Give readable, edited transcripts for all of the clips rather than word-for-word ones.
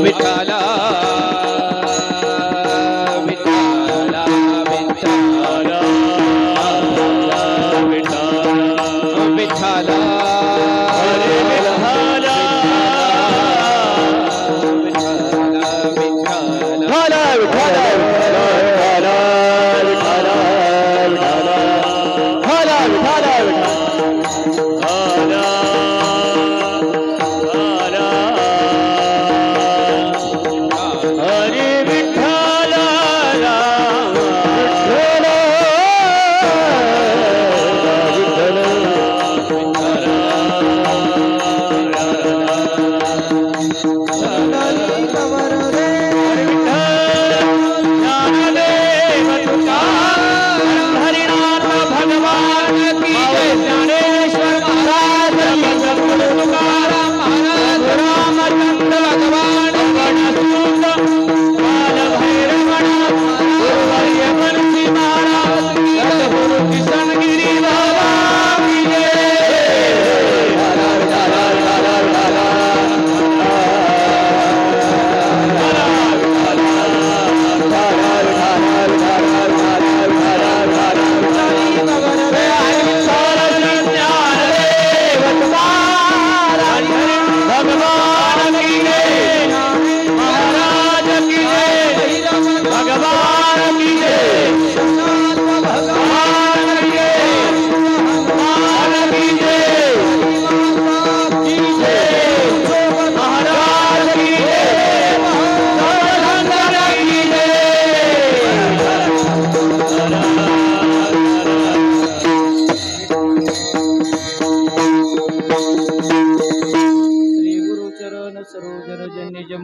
विठाला विठाला विठाला विठाला हरे विठाला विठाला विठाला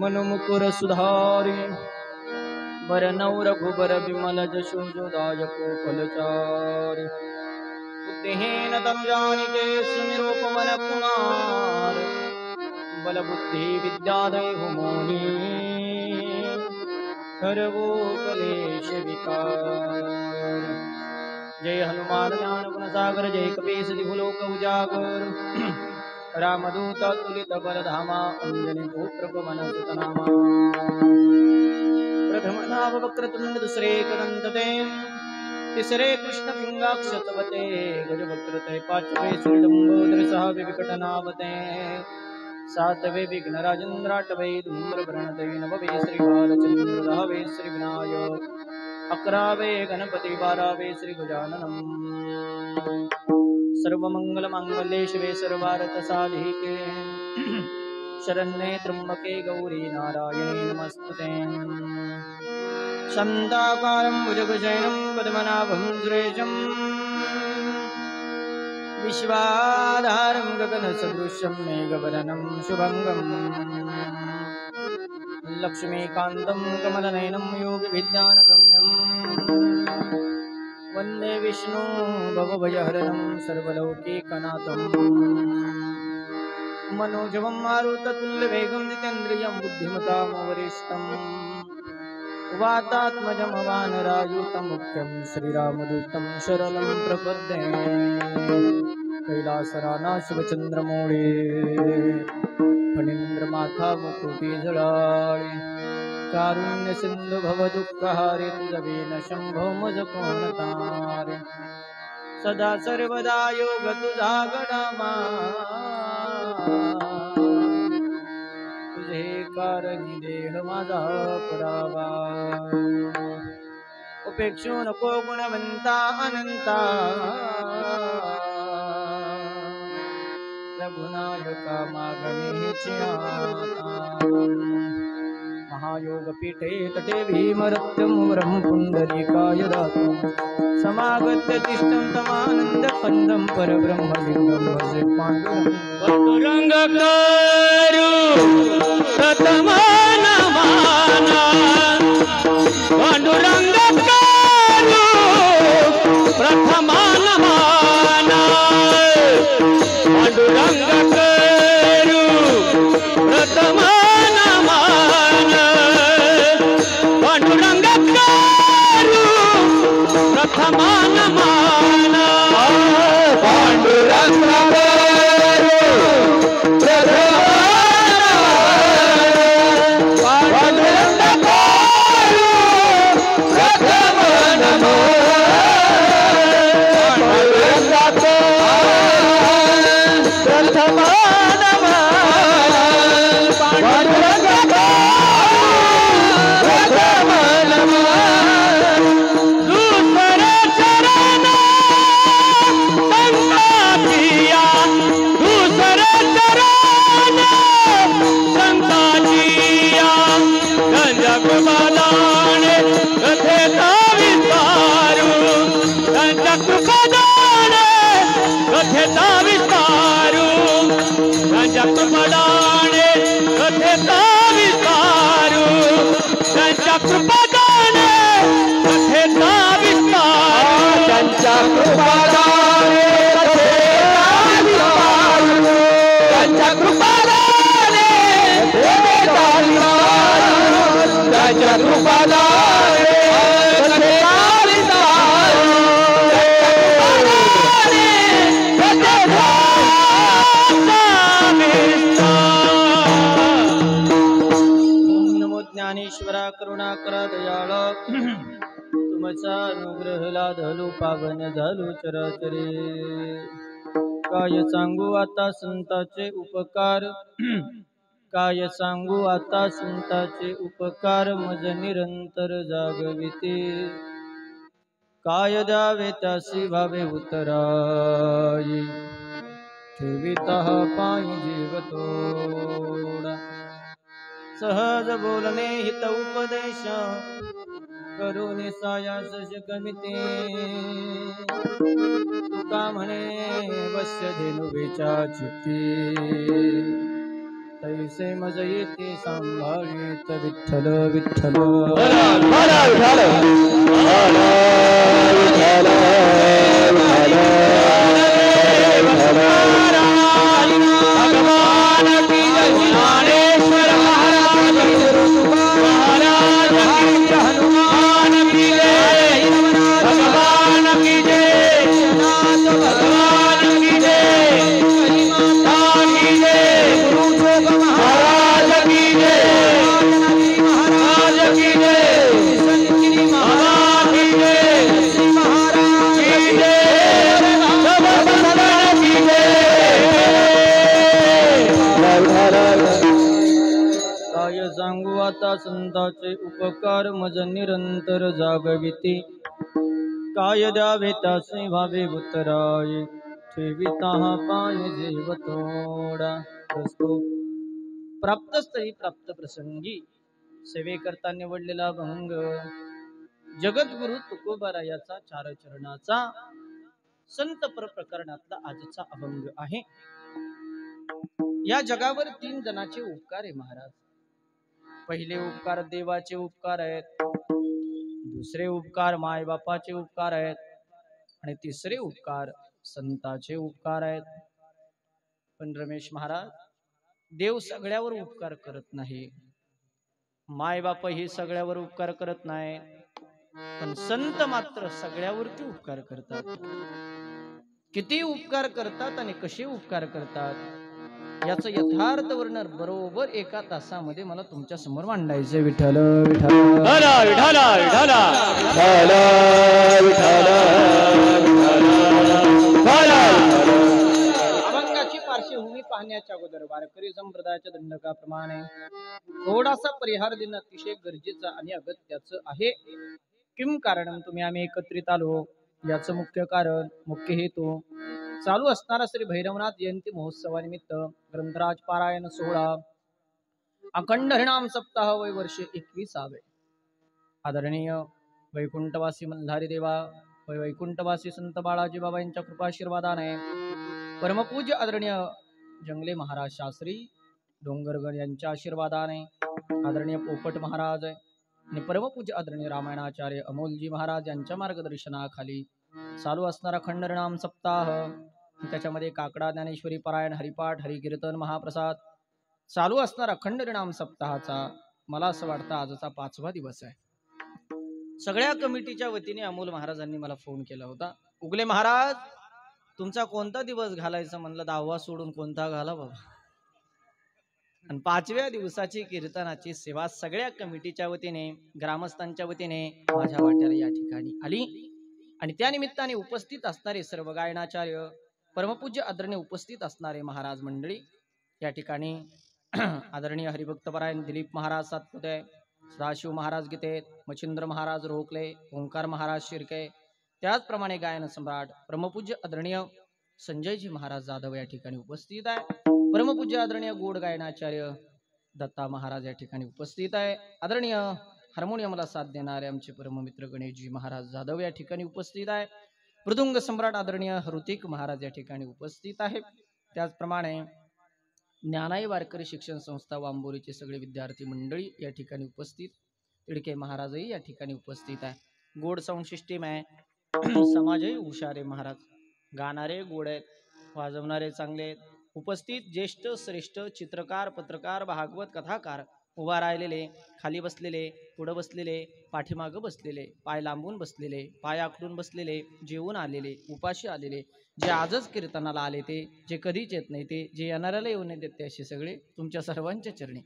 मनमुकुर सुधारी बरनौ रघुबर विमल जशो जोदायको फलचारि बुद्धिहीन तनुजानिके सुनिरूपमन कुमार बल बुद्धि विद्यादय हुमोनि सर्वो कलेश विकार। जय हनुमान ज्ञान गुण सागर जय कपीस दिहुलोक उजागर रामदूत तुलित बलधामा अंजनी पुत्र पवन सुत नामा। प्रथम नाम वक्रतुंड दुसरे कदंतते तिसरे कृष्ण पिंगाक्ष तवते गजवक्रते पाचवे श्रीडंबोदर सह विकटनावते सातवे विघ्न राजेंद्राटवे धूम्र प्रणते नववे श्री बालचंद्र दहवे श्री विनायक अकरावे गणपति बारावे श्री गजाननम। सर्वमंगल मांगल्ये शिवे सर्वार्थ साधिके शरण्ये त्र्यंबके गौरी नारायणे नमस्तुते। शान्ताकारं भुजगशयनं पद्मनाभं सुरेशं विश्वाधारं गगनसदृशं मेघवर्णं शुभंगं लक्ष्मीकान्तं कमलनयनं योगिविद्यानगम्यं वन्दे विष्णु भवभयहरणं सर्वलौकिकनाथं मनोजवं मारुततुल्यवेगं जितेन्द्रियं बुद्धिमतां वरिष्ठं वातात्मजं वानरायुतं मुख्यं श्रीरामदूतं शरणं प्रपद्ये। कैलासराना शिवचंद्रमौळे फणीन्द्रमाथा मुकुटी जळाळे कारुण्य सिंधु भवदुःखहारे तुझवीन शंभो मज कोण तारे सदा सर्वदा योग तुझा गडामा तुझे कारणी देह माझा पुरावा उपेक्षू नको गुणवंता अनंता रघुनायका मागणेची आता महायोग पीठे तटे भीमरत्यं ब्रह्मपुंडरीकाय दातुं समागत्य तिष्ठन्तमानन्द खन्दं परब्रह्मलिङ्गं भजे पाण्डुरंग करू प्रथमान माना पाण्डुरंग करू प्रथमान माना पाण्डुरंग करू प्रथमान प्रथमान माना पांडुरंग त्यांच्या कृपादाने कथेचा विस्तार त्यांच्या कृपादाने कथेचा विस्तार त्यांच्या कृपादाने कथेचा विस्तार त्यांच्या कृपादाने कथेचा विस्तार ज्ञानेश्वरा करुणाकरा दयाळ तुमचा अनुग्रह लाधलो पावन झालो चराचरे काय सांगू आता संतांचे उपकार काय सांगू आता संतांचे उपकार मज निरंतर जागविते काय द्यावे त्यासी भावे उतराई ठेविता पायी जीव तोडा सहज बोलणे हित उपदेश करून सायास शकमिते तुका म्हणे वस्य धेनु वेचा चित्ती तैसे मज येते सांभाळीत विठ्ठल विठ्ठल भगवान की जय ज्ञानेश्वर महाराज की जय महाराज की हनुमान की जय भगवान की जय नाथ भगवान की जय माता की जय गुरु महाराज की जय महाराज की जय संतगिरी महाराज की जय श्री महाराज की जय की जय काय सांगू आता संतांचे उपकार मज निरंतर जागविते काय द्यावे त्यासे भावे उतराय ठेविता पाय जीव तोडा प्राप्त स्थळी प्राप्त प्रसंगी सेवेकरता निवडलेला भंग जगद्गुरु तुकोबारायाचा चार चरणाचा संत पर प्रकरणातला आजचा अभंग आहे। या जगावर 3 जणांचे उपकार आहे महाराज। पहिले उपकार देवाचे उपकार आहेत, दुसरे उपकार माय बापाचे उपकार आहेत आणि तिसरे उपकार संतांचे उपकार आहेत। पण रमेश महाराज, देव सगळ्यावर उपकार करत नाही, माय बाप ही सगळ्यावर उपकार करत नाही, पण संत मात्र सगळ्यावरती उपकार करतात। किती उपकार करतात आणि कसे उपकार करतात याचं यथार्थ वर्णन बरोबर 1 तासामध्ये मला तुमच्या समोर मांडायचे। विठ्ठल विठ्ठल विठ्ठल विठ्ठल अभंगाची पार्श्वभूमी पाहण्याच्या अगोदर वारकरी संप्रदायाच्या दंडकाप्रमाणे थोडासा परिहार देणं अतिशय गरजेचं आणि अगत्याचं आहे। किम कारणम, तुम्ही आम्ही एकत्रित आलो याचं मुख्य कारण, मुख्य हेतू चालू असणारा श्री भैरवनाथ जयंती महोत्सवानिमित्त ग्रंथराज पारायण सोहळा अखंड हरिनाम सप्ताह वय वर्ष 21. आदरणीय वैकुंठवासी मल्हारी देवा व वैकुंठवासी संत बाळाजी बाबा यांच्या कृपाशीर्वादाने परमपूज्य आदरणीय जंगले महाराज शास्त्री डोंगरगड यांच्या आशीर्वादाने आदरणीय पोपट महाराज आणि परमपूज्य आदरणीय रामायणाचार्य अमोलजी महाराज यांच्या मार्गदर्शनाखाली चालू असणारा अखंड हरिनाम सप्ताह, त्याच्यामध्ये काकडा ज्ञानेश्वरी पारायण, हरिपाठ, हरिकीर्तन, महाप्रसाद चालू असणारा अखंड हरिनाम सप्ताहाचा मला असं वाटतं आजचा 5वा दिवस आहे। सगळ्या कमिटीच्या वतीने अमोल महाराजांनी मला फोन केला होता, उगले महाराज तुमचा कोणता दिवस घालायचा, म्हणलं 10वा सोडून कोणता घाला बाबा। आणि 5व्या दिवसाची कीर्तनाची सेवा सगळ्या कमिटीच्या वतीने, ग्रामस्थांच्या वतीने माझ्या वाट्याला या ठिकाणी आली आणि त्या निमित्ताने उपस्थित असणारे सर्व गायनाचार्य, परमपूज्य आदरणीय उपस्थित असणारे महाराज मंडळी, या ठिकाणी आदरणीय हरिभक्तपरायण दिलीप महाराज सातपुते, सदाशिव महाराज गीते, मच्छिंद्र महाराज रोकले, ओंकार महाराज शिर्के, त्याचप्रमाणे गायन सम्राट परमपूज्य आदरणीय संजयजी महाराज जाधव या ठिकाणी उपस्थित आहे। परमपूज्य आदरणीय गोड गायनाचार्य दत्ता महाराज या ठिकाणी उपस्थित आहे। आदरणीय हार्मोनियमला साथ देणारे आमचे परममित्र गणेशजी महाराज जाधव या ठिकाणी उपस्थित आहे। मृदुंग सम्राट आदरणीय ऋतिक महाराज या ठिकाणी उपस्थित आहे। त्याचप्रमाणे ज्ञानाई वारकरी शिक्षण संस्था वांबोरीचे सगळे विद्यार्थी मंडळी या ठिकाणी उपस्थित, तिडके महाराजही या ठिकाणी उपस्थित आहे. गोड साऊंड सिस्टीम आहे. समाजही हुशार आहे महाराज. गाणारे गोड आहेत, वाजवणारे चांगले आहेत. उपस्थित ज्येष्ठ श्रेष्ठ चित्रकार, पत्रकार, भागवत कथाकार उभा राहिलेले, खाली बसलेले, पुढं बसलेले, पाठीमागं बसलेले, पाय लांबून बसलेले, पाय आखडून बसलेले, जेवून आलेले, उपाशी आलेले, जे आजच कीर्तनाला आले ते, जे कधीच येत नाही ते, जे येणाऱ्याला येऊ नये ते, असे सगळे तुमच्या सर्वांच्या चरणी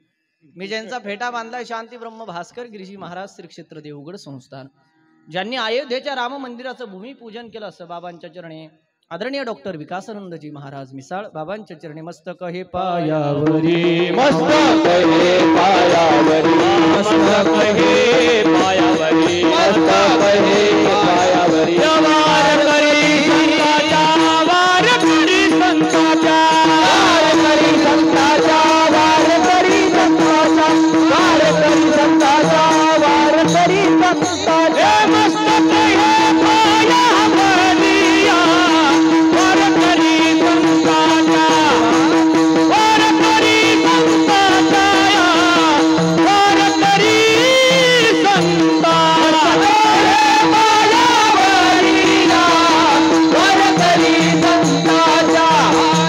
मी ज्यांचा फेटा बांधलाय शांती ब्रह्म भास्कर गिरीजी महाराज श्री क्षेत्र देवगड संस्थान, ज्यांनी अयोध्येच्या राम मंदिराचं भूमिपूजन केलं असं बाबांच्या चरणी आदरणीय डॉक्टर विकासानंदजी महाराज मिसाळ बाबांच्या चरणी मस्तक हे पायावरी, मस्तक हे पायावरी, मस्तक हे पायावरी, मस्तक हे पायावरी. वार करी संताचा, वार करी संताचा, वार करी संताचा, वार करी संताचा, वार करी संताचा, वार करी संताचा. मस्तक हे पायावरी, वार करी संताचा, वार करी संताचा, वार करी संताचा. पायावरीला वार करी संताचा,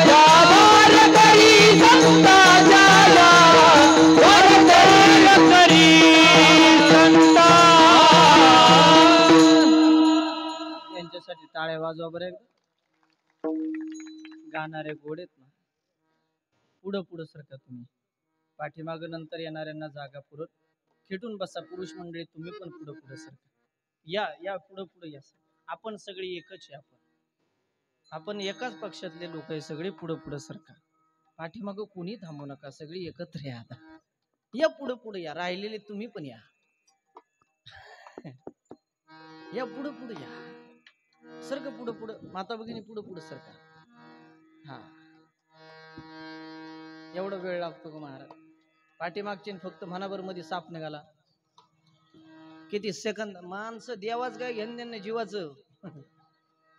वार करी संताचा, वार करी संता. यांच्यासाठी टाळ्या वाजवा बरं एकदा. गाणारे गोड आहेत ना. पुढं पुढं सरका तुम्ही, पाठीमागं नंतर येणाऱ्यांना जागा पुरत खेटून बसा. पुरुष मंडळी तुम्ही पण पुढं पुढं सरका. या या पुढं पुढं या. आपण सगळी एकच आहे. आपण एकाच पक्षातले लोक आहे. सगळे पुढं पुढं सरका. पाठीमागं कोणी थांबू नका. सगळी एकत्र या. आता या पुढं पुढं या. राहिलेले तुम्ही पण या. या पुढं पुढं या. सरका पुढं पुढं. माता भगिनी पुढं पुढं सरका. हा, एवढा वेळ लागतो का महाराज? पाठीमागचे फक्त मनाभर मध्ये साप निघाला किती सेकंद. माणसं देवाच काय घेणं देणं जीवाचं.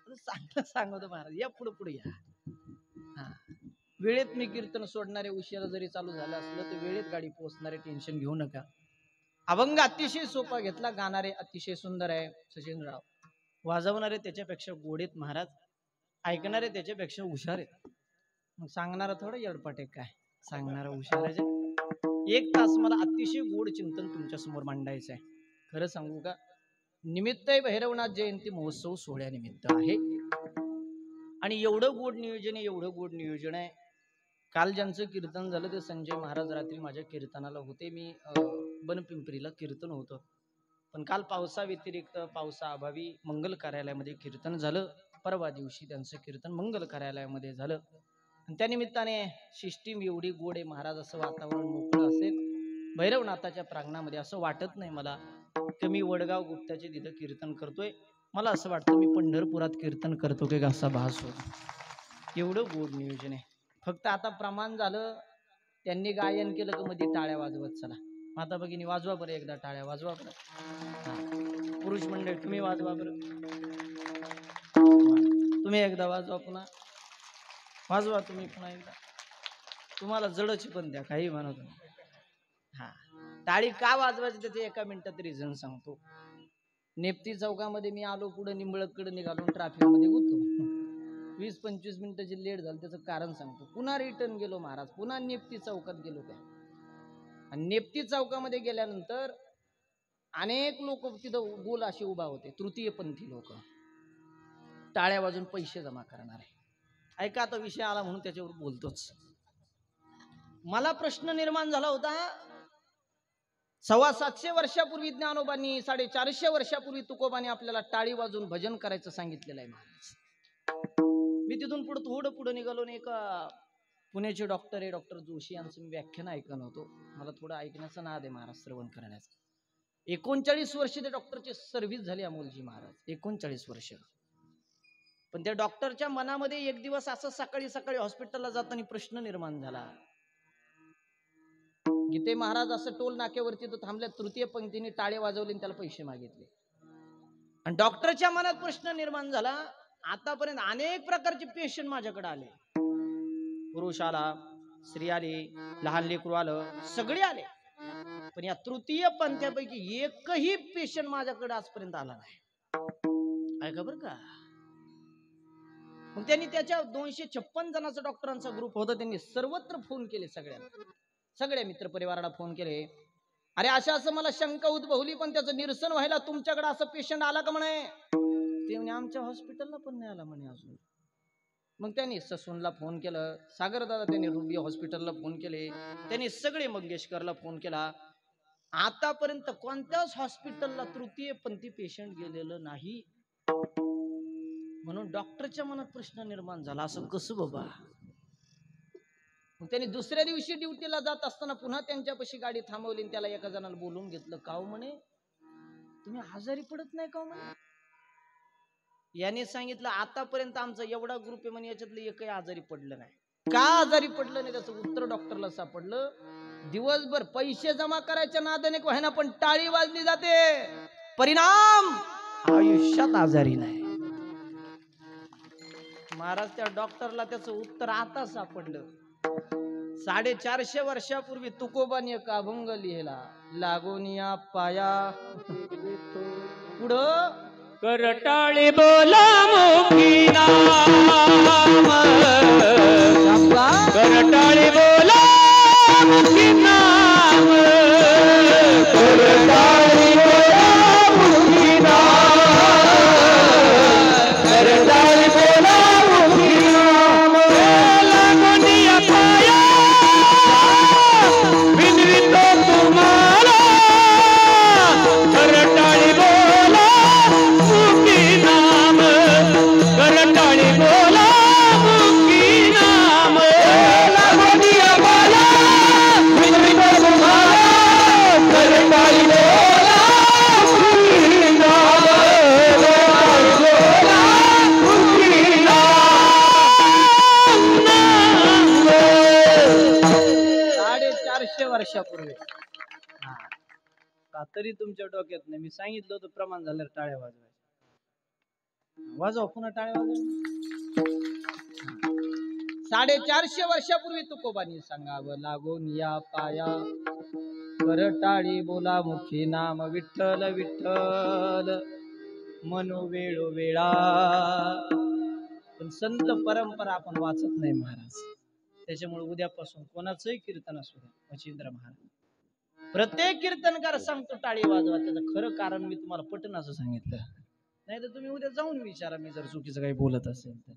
चांगलं सांगतो महाराज. या पुढे पुढे या. हा, वेळेत मी कीर्तन सोडणारे, उशिरा जरी चालू झालं असलं तर वेळेत गाडी पोहोचणारे, टेन्शन घेऊ नका. अभंग अतिशय सोपा घेतला. गाणारे अतिशय सुंदर आहे सचिनराव. वाजवणारे त्याच्यापेक्षा गोडेत महाराज. ऐकणारे त्याच्यापेक्षा हुशार आहेत. मग सांगणारा थोडं येडपाट आहे काय? सांगणारा हुशार आहे. 1 तास मला अतिशय गोड चिंतन तुमच्या समोर मांडायचं आहे. खरं सांगू का, निमित्त आहे भैरवनाथ जयंती महोत्सव सोहळ्यानिमित्त आहे. आणि एवढं गोड नियोजन आहे, एवढं गोड नियोजन आहे. काल ज्यांचं कीर्तन झालं ते संजय महाराज रात्री माझ्या कीर्तनाला होते. मी बनपिंपरीला कीर्तन होतं, पण काल पावसा व्यतिरिक्त पावसाअभावी मंगल कार्यालयामध्ये कीर्तन झालं. परवा दिवशी त्यांचं कीर्तन मंगल कार्यालयामध्ये झालं. आणि त्या निमित्ताने सिस्टीम एवढी गोड आहे महाराज. असं वातावरण मोकळं असेल भैरवनाथाच्या प्रांगणामध्ये असं वाटत नाही मला की मी वडगाव गुप्ताचे तिथं कीर्तन करतोय. मला असं वाटतं मी पंढरपुरात कीर्तन करतो की असा भास होतो. एवढं गोड नियोजन आहे. फक्त आता प्रमाण झालं, त्यांनी गायन केलं की मध्ये टाळ्या वाजवत चला. माता भगिनी वाजवा बरं एकदा टाळ्या वाजवा बरं. पुरुष मंडळ तुम्ही वाजवा बरं. तुम्ही एकदा वाजवा, पुन्हा वाजवा तुम्ही पुन्हा एकदा. तुम्हाला जडची पण द्या, काही म्हणा तुम्ही. हा, टाळी का वाजवायची त्याचे एका मिनिटात रिझन सांगतो. नेप्ती चौकामध्ये मी आलो, पुढे निंबळकडे निघालो, ट्रॅफिक मध्ये गुंतलो. 20-25 मिनिटं जे लेट झालं त्याचं कारण सांगतो. पुन्हा रिटर्न गेलो महाराज, पुन्हा नेप्ती चौकात गेलो. त्या आणि नेप्ती चौकामध्ये गेल्यानंतर अनेक लोक तिथं गोल असे उभा होते, तृतीयपंथी लोक, टाळ्या वाजून पैसे जमा करणारे. ऐका, आता विषय आला म्हणून त्याच्यावर बोलतोच. मला प्रश्न निर्माण झाला होता. 750 वर्षापूर्वी ज्ञानोबांनी, 450 वर्षापूर्वी तुकोबांनी आपल्याला टाळी वाजून भजन करायचं सांगितलेलं आहे महाराज. मी तिथून पुढे थोडं पुढे निघालो आणि एका पुण्याचे डॉक्टर आहे, डॉक्टर जोशी यांचं मी व्याख्यान ऐकत होतो. मला थोडं ऐकण्याचा नाद आहे महाराज, श्रवण करण्याचा. 39 वर्ष ते डॉक्टरची सर्व्हिस झाली अमोलजी महाराज, 39 वर्ष. पण त्या डॉक्टरच्या मनामध्ये एक दिवस असं सकाळी सकाळी हॉस्पिटलला जाताना प्रश्न निर्माण झाला. गीते महाराज असं टोल नाक्यावरती तो थांबल्या, तृतीय पंक्तीने टाळे वाजवले आणि त्याला पैसे मागितले. आणि डॉक्टरच्या मनात प्रश्न निर्माण झाला, आतापर्यंत अनेक प्रकारचे पेशंट माझ्याकडे आले. पुरुष आला, स्त्री आली, लहान लेकरू आलं, सगळे आले. पण या तृतीय पंथापैकी एकही पेशंट माझ्याकडे आजपर्यंत आला नाही. ऐका बरं का. मग त्यांनी त्याच्या 256 जणांचा डॉक्टरांचा ग्रुप होता, त्यांनी सर्वत्र फोन केले, सगळ्या मित्रपरिवाराला फोन केले. अरे असं मला शंका उद्भवली, पण त्याचं निरसन व्हायला तुमच्याकडे असं पेशंट आला का म्हणे. ते म्हणे आमच्या हॉस्पिटलला पण नाही आला म्हणे अजून. मग त्यांनी ससूनला फोन केलं, सागरदादा त्यांनी रुबी हॉस्पिटलला फोन केले, त्यांनी सगळे मंगेशकरला फोन केला. आतापर्यंत कोणत्याच हॉस्पिटलला तृतीय पंथी पेशंट गेलेलं नाही. म्हणून डॉक्टरच्या मनात प्रश्न निर्माण झाला, असं कसं बाबा. मग त्यांनी दुसऱ्या दिवशी ड्युटीला जात असताना पुन्हा त्यांच्यापाशी गाडी थांबवली आणि त्याला एका जणाला बोलून घेतलं. काव म्हणे तुम्ही आजारी पडत नाही का म्हणे. याने सांगितलं आतापर्यंत आमचा एवढा ग्रुप आहे म्हणे, याच्यातलं एकही आजारी पडलं नाही. का आजारी पडलं नाही त्याचं उत्तर डॉक्टरला सापडलं. दिवसभर पैसे जमा करायच्या नादाने व्हायना, पण टाळी वाजली जाते, परिणाम आयुष्यात आजारी नाही. महाराज त्या डॉक्टरला त्याचं उत्तर आता सापडलं. 450 वर्षापूर्वी तुकोबाने एक अभंग लिहिला, लागून या पाया पुढं करटाळी बोला मुखी नाम, करटाळी बोला मुखी नाम, करटाळी बोला मुखी नाम, करटाळी बोला मुखी नाम. लागून या पाया विनवितो तुम्हाला, करटाळी बोला मुखी नाम, करटाळी बोला मुखी नाम. लागून या पाया विनवितो तुम्हाला, करटाळी बोला मुखी नाम, करटाळी बोला मुखी नाम. 450 वर्षापूर्वी. का तरी तुमच्या डोक्यात नाही. मी सांगितलं होतं प्रमाण झालं टाळ्या वाजवायच्या. वाजवा पुन्हा टाळ्या वाजवा. 450 वर्षापूर्वी तुकोबांनी सांगावं, लागून या पाया करटाळी बोला मुखी नाम, विठ्ठल विठ्ठल मनो वेळोवेळा. पण संत परंपरा आपण वाचत नाही महाराज. त्याच्यामुळे उद्यापासून कोणाचंही कीर्तन असू द्या, मच्छिंद्र महाराज प्रत्येक कीर्तनकार सांगतो टाळी वाजवा. त्याचं खरं कारण मी तुम्हाला पटन असं सांगितलं. नाही तर तुम्ही उद्या जाऊन विचारा, मी जर चुकीचं काही बोलत असेल तर.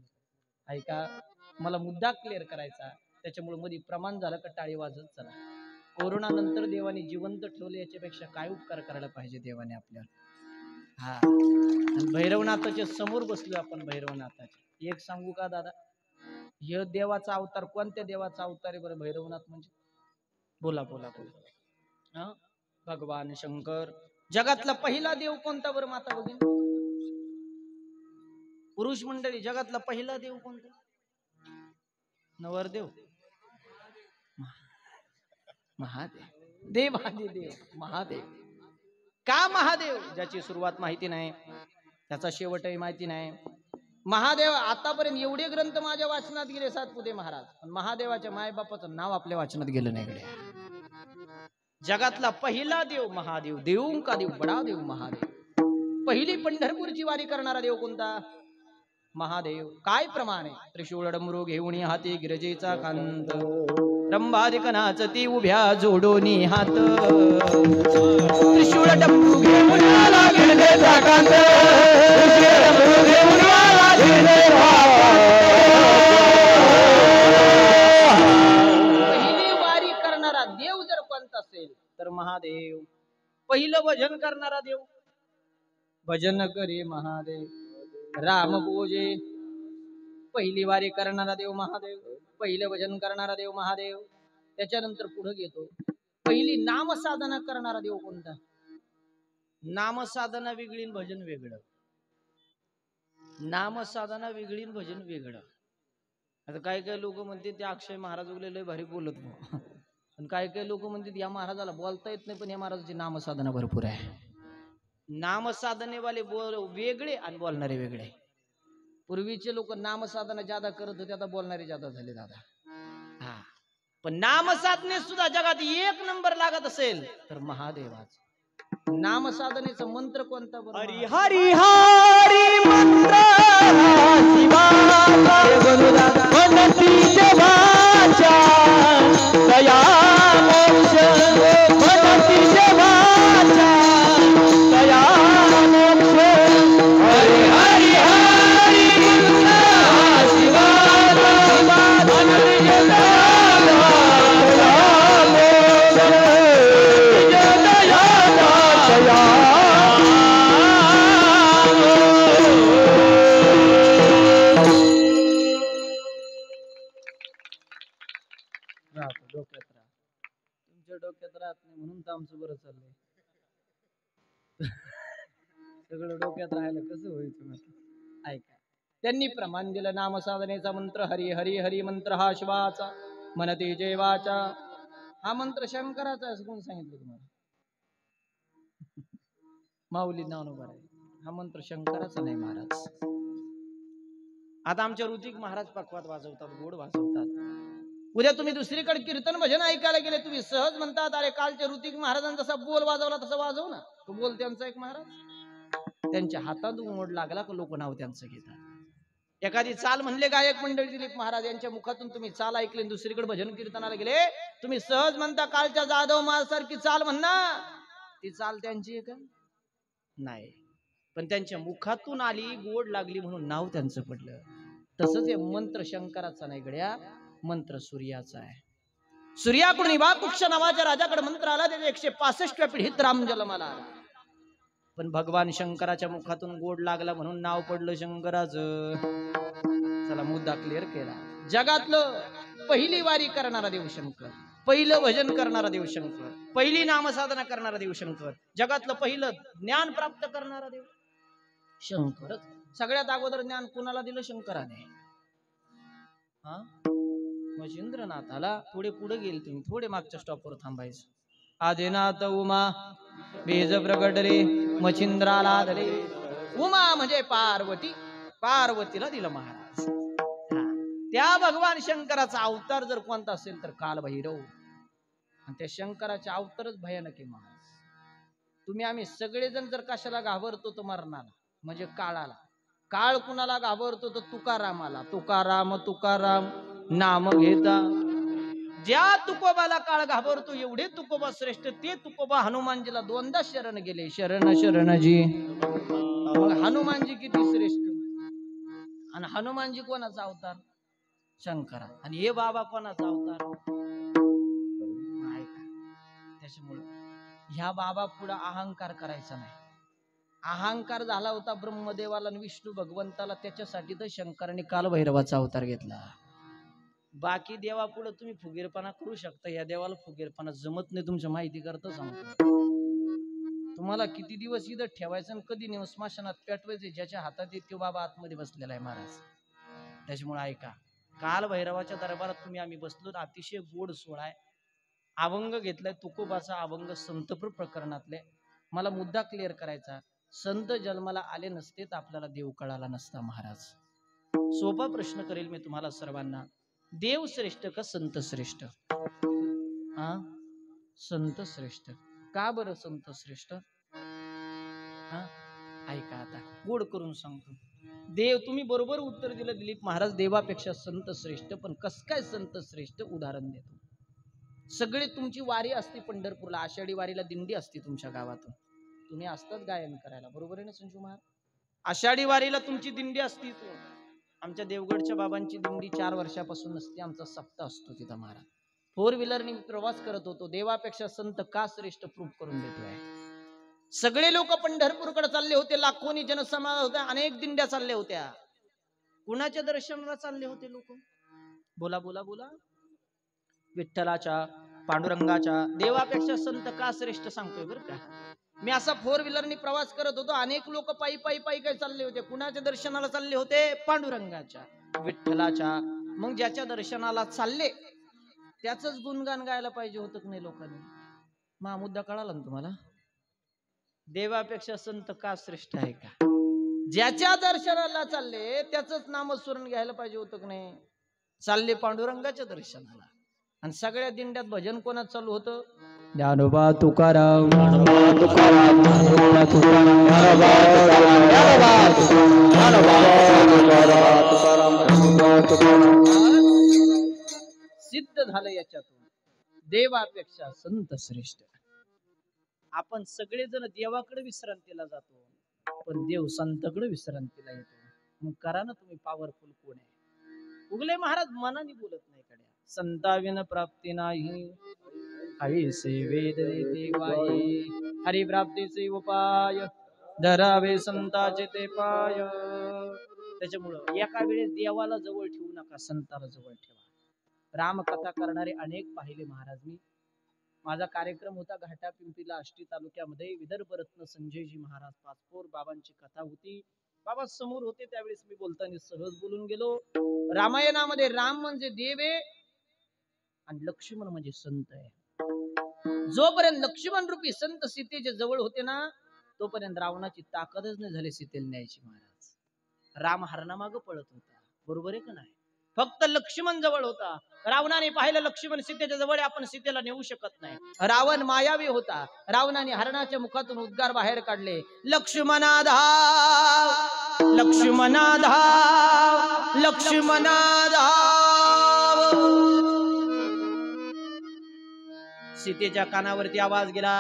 ऐका, मला मुद्दा क्लिअर करायचा, त्याच्यामुळे मध्ये प्रमाण झालं का टाळी वाजत चला. कोरोना नंतर देवाने जिवंत ठेवले, याच्यापेक्षा काय उपकार करायला पाहिजे देवाने आपल्याला. हा, भैरवनाथाच्या समोर बसलो आपण. भैरवनाथाचे एक सांगू का दादा, हे देवाचा अवतार, कोणत्या देवाचा अवतार आहे बरं भैरवनाथ म्हणजे? बोला बोला बोला. भगवान शंकर. जगातला पहिला देव कोणता बरं माता भगिनी? पुरुष मंडळी, जगातला पहिला देव कोणता? नवरदेव, महादेव. देवादिदेव महादेव. का महादेव? ज्याची सुरुवात माहिती नाही, त्याचा शेवटही माहिती नाही. महादेव आतापर्यंत एवढे ग्रंथ माझ्या वाचनात गेले, सातपुते महाराज, पण महादेवाच्या मायबापाचं नाव आपल्या वाचनात गेलं नाही कडे. जगातला पहिला देव महादेव. देव का देव, बडा देव महादेव. पहिली पंढरपूरची वारी करणारा देव कोणता? महादेव. काय प्रमाण आहे? त्रिशूळ डमरू घेऊन हाती गिरजेचा कांत, रंभादिकनाच ती उभ्या जोडोनी हात. त्रिशूळ डमरू घेऊन आला गिरजेचा कांत, त्रिशूळ डमरू घेऊन आला गिरजेचा कांत. पहिली वारी करणारा देव जर कोणता असेल तर महादेव. पहिलं भजन करणारा देव, भजन करे महादेव, राम पूजे. पहिली वारी करणारा देव महादेव, पहिलं भजन करणारा देव महादेव. त्याच्यानंतर पुढे घेतो, पहिली नामसाधना करणारा देव कोणता? नामसाधना वेगळी, भजन वेगळं. नामसाधना वेगळी, भजन वेगळं. आता काही काही लोक म्हणते ते अक्षय महाराज वगैरे लय भारी बोलत भाऊ, पण काही काही लोक म्हणतात या महाराजाला बोलता येत नाही, पण या महाराजाची नामसाधना भरपूर आहे. नामसाधनेवाले वेगळे आणि बोलणारे वेगळे. पूर्वीचे लोक नामसाधना ज्यादा करत होते, आता बोलणारे ज्यादा झाले दादा. हा, पण नामसाधने सुद्धा जगात एक नंबर लागत असेल तर महादेवाचा नामसाधनेचा मंत्र कोणता बरं? हरी हरी हरी मंत्र शिवाचा मनती जवाचा दया मोक्ष मनती जवाचा दया मोक्ष हरी हरी हरी मंत्र शिवाचा मनती जवाचा दया मोक्ष दया राहतो डोक्यात राहत तुमच्या डोक्यात राहत नाही म्हणून तर आमचं बरं चाललंय सगळं डोक्यात राहायला कसं व्हायचं ऐका त्यांनी प्रमाण दिलं नामसाधनेचा मंत्र हरी हरी हरी मंत्र हा शिवाचा मनते जेवाचा हा मंत्र शंकराचा आहे असं कोण सांगितलं तुम्हाला माऊली नाव आहे हा मंत्र शंकराचा नाही महाराज आता आमच्या ऋतिक महाराज पकवात वाजवतात गोड वाजवतात उद्या तुम्ही दुसरीकडे कीर्तन भजन ऐकायला गेले तुम्ही सहज म्हणतात अरे कालच्या ऋतिक महाराजांचा जसा बोल वाजवला तसा वाजव ना तो बोल त्यांचा एक महाराज त्यांच्या हातात मोड लागला का लोक नाव त्यांचं घेतात एखादी चाल म्हणले गायक मंडळी दिलीप महाराज यांच्या मुखातून तुम्ही चाल ऐकले दुसरीकडे भजन कीर्तनाला गेले तुम्ही सहज म्हणता कालच्या जाधव महासारखी चाल म्हणना ती चाल त्यांची आहे का नाही पण त्यांच्या मुखातून आली गोड लागली म्हणून नाव त्यांचं पडलं तसंच हे मंत्र शंकराचा नाही गड्या मंत्र सूर्याचा आहे सूर्याकडून इवाकुक्ष नावाच्या राजाकडे मंत्र आला त्याच्या 165व्या पिढीत राम जन्माला आला पण भगवान शंकराच्या मुखातून गोड लागला म्हणून नाव पडलं शंकराचं चला मुद्दा क्लिअर केला जगातलं पहिली वारी करणारा देवशंकर पहिलं भजन करणारा देवशंकर पहिली नामसाधना करणारा देवशंकर जगातलं पहिलं ज्ञान प्राप्त करणारा देव शंकरच सगळ्यात अगोदर ज्ञान कुणाला दिलं शंकराने हा मच्छिंद्रनाथाला थोडे पुढे गेले तुम्ही थोडे मागच्या स्टॉपवर थांबायचं आदिनाथ उमा बीज प्रगटले मच्छिंद्राला दले उमा म्हणजे पार्वती पार्वतीला दिलं महाराज त्या भगवान शंकराचा अवतार जर कोणता असेल तर कालभैरव आणि त्या शंकराचे अवतारच भयानक आहे महाराज तुम्ही आम्ही सगळेजण जर कशाला घाबरतो तर मरणाला म्हणजे काळाला काळ कुणाला घाबरतो तर तुकारामाला तुकाराम तुकाराम नाम घेता ज्या तुकोबाला काळ घाबरतो एवढे तुकोबा श्रेष्ठ ते तुकोबा हनुमानजीला दोनदा शरण गेले शरण शरणजी मग हनुमानजी किती श्रेष्ठ आणि हनुमानजी कोणाचा अवतार शंकरा आणि हे बाबा कोणाचा अवतार त्याच्यामुळे ह्या बाबा पुढे अहंकार करायचा नाही अहंकार झाला होता ब्रह्मदेवाला आणि विष्णू भगवंताला त्याच्यासाठी तर शंकराने कालभैरवाचा अवतार घेतला बाकी देवा पुढे तुम्ही फुगीरपणा करू शकता या देवाला फुगीरपणा जमत नाही तुमच्या माहिती करता सांगतो तुम्हाला किती दिवस इथं ठेवायचं आणि कधी नेऊन स्मशानात पेटवायचे ज्याच्या हातात येत तो बाबा आतमध्ये बसलेला आहे महाराज त्याच्यामुळे ऐका कालभैरवाच्या दरबारात तुम्ही आम्ही बसलो अतिशय गोड सोहळा आहे अभंग घेतलाय तुकोबाचा अभंग संतप्र प्रकरणातले मला मुद्दा क्लिअर करायचा संत जन्माला आले नसते तर आपल्याला देव कळाला नसता महाराज सोपा प्रश्न करेल मी तुम्हाला सर्वांना देव श्रेष्ठ का संत श्रेष्ठ हा संत श्रेष्ठ का बरं संत श्रेष्ठ हा ऐका आता गोड करून सांगतो देव तुम्ही बरोबर उत्तर दिलं दिलीप महाराज देवापेक्षा संत श्रेष्ठ पण कस काय संत श्रेष्ठ उदाहरण देतो सगळे तुमची वारी असते पंढरपूरला आषाढी वारीला दिंडी असते तुमच्या गावातून तुम्ही असतात गायन करायला बरोबर आहे ना संजू महाराज आषाढी वारीला तुमची दिंडी असती आमच्या देवगडच्या बाबांची दिंडी 4 वर्षापासून नसते आमचा सप्ताह असतो तिथं महाराज 4 व्हीलरने प्रवास करत होतो देवापेक्षा संत का श्रेष्ठ प्रूफ करून देतोय सगळे लोक पंढरपूरकडे चालले होते लाखोनी जनसमाज होत्या अनेक दिंड्या चालल्या होत्या कुणाच्या दर्शनाला चालले होते लोक बोला बोला बोला विठ्ठलाच्या पांडुरंगाच्या देवापेक्षा संत का श्रेष्ठ सांगतोय बरं का मी असा 4 व्हीलरनी प्रवास करत होतो अनेक लोक पायी पायी पायी काय चालले होते कुणाच्या दर्शनाला चालले होते पांडुरंगाच्या विठ्ठलाच्या मग ज्याच्या दर्शनाला चालले त्याच गुणगान गायला पाहिजे होतं की नाही लोकांनी मग मुद्दा कळाला ना तुम्हाला देवापेक्षा संत का श्रेष्ठ आहे का ज्याच्या दर्शनाला चालले त्याच नामस्मरण घ्यायला पाहिजे होतं की नाही चालले पांडुरंगाच्या दर्शनाला आणि सगळ्या दिंड्यात भजन कोणाच चालू होतं? ज्ञानोबा तुकाराम, ज्ञानोबा तुकाराम, ज्ञानोबा तुकाराम, ज्ञानोबा तुकाराम, ज्ञानोबा तुकाराम, ज्ञानोबा तुकाराम. सिद्ध झालं याच्यातून देवापेक्षा संत श्रेष्ठ. आपण सगळेजण देवाकडे विश्रांतीला जातो, पण देव संतकडे विश्रांतीला येतो. मग करा ना तुम्ही पॉवरफुल कोण आहे? उगले महाराज मनाने बोलत नाही कड्या. संताविन प्राप्ती नाही, ऐसे वेद ते वाई. हरी प्राप्तीचे उपाय धरावे संताचे ते पाय. त्याच्यामुळं एका वेळेस देवाला जवळ ठेवू नका, संताला जवळ ठेवा. रामकथा करणारे अनेक पाहिले महाराज मी. माझा कार्यक्रम होता घाटा पिंपरीला आष्टी तालुक्यामध्ये. विदर्भ रत्न संजयजी महाराज पाचपोर बाबांची कथा होती. बाबा समोर होते त्यावेळेस मी बोलताना सहज बोलून गेलो. रामायणामध्ये राम म्हणजे देव आहे आणि लक्ष्मण म्हणजे संत आहे. जोपर्यंत लक्ष्मण रूपी संत सीतेच्या जवळ होते ना, तोपर्यंत रावणाची ताकदच नाही झाली सीतेला न्यायची महाराज. राम हरणामागं पळत होता, बरोबर आहे का नाही? फक्त लक्ष्मण जवळ होता. रावणाने पाहिलं लक्ष्मण सीतेच्या जवळ, आपण सीतेला नेऊ शकत नाही. रावण मायावी होता. रावणाने हरणाच्या मुखातून उद्गार बाहेर काढले, लक्ष्मणा धाव, लक्ष्मणा धाव, लक्ष्मणा धाव. सीतेच्या कानावरती आवाज गेला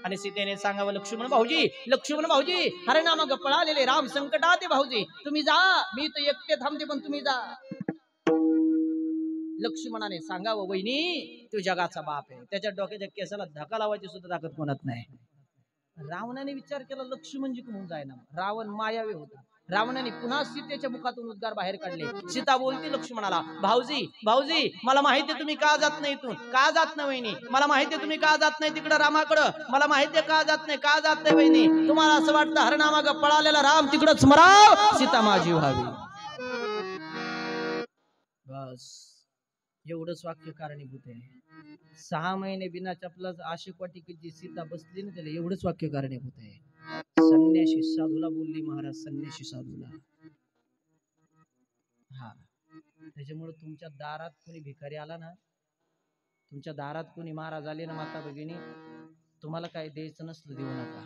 आणि सीतेने सांगावं, लक्ष्मण भाऊजी, लक्ष्मण भाऊजी, हरणामागं पळालेले राम संकटात आहे भाऊजी, तुम्ही जा, मी तर एकटे थांबते पण तुम्ही जा. लक्ष्मणाने सांगावं, वहिनी तो जगाचा बाप आहे, त्याच्या डोक्याच्या केसाला धक्का लावायची सुद्धा ताकद कोणात नाही. रावणाने विचार केला लक्ष्मण जी म्हणून जायना. रावण मायावी होता. रावणाने पुन्हा सीतेच्या मुखातून उद्गार बाहेर काढले. सीता बोलती लक्ष्मणाला, भाऊजी भाऊजी, मला माहितीये तुम्ही का जात नाही इथून, का जात नाही वहिनी, मला माहितीये तुम्ही का जात नाही तिकडं रामाकडं, मला माहितीये का जात नाही, का जात नाही वहिनी, तुम्हाला असं वाटतं हरणामागं पळालेला राम तिकडंच मराव, सीता माझी व्हावी. बस एवढंच वाक्य कारणीभूत आहे. 6 महिने बिना चपलाच आशिक वाटिकेत जी सीता बसली ना, त्याला एवढंच वाक्य कारणीभूत आहे. संन्याशी साधूला बोलली महाराज, संन्याशी साधूला. हा, त्याच्यामुळे तुमच्या दारात कोणी भिकारी आला ना, तुमच्या दारात कोणी महाराज आले ना, माता भगिनी, तुम्हाला काय द्यायचं नसलं देऊ नका.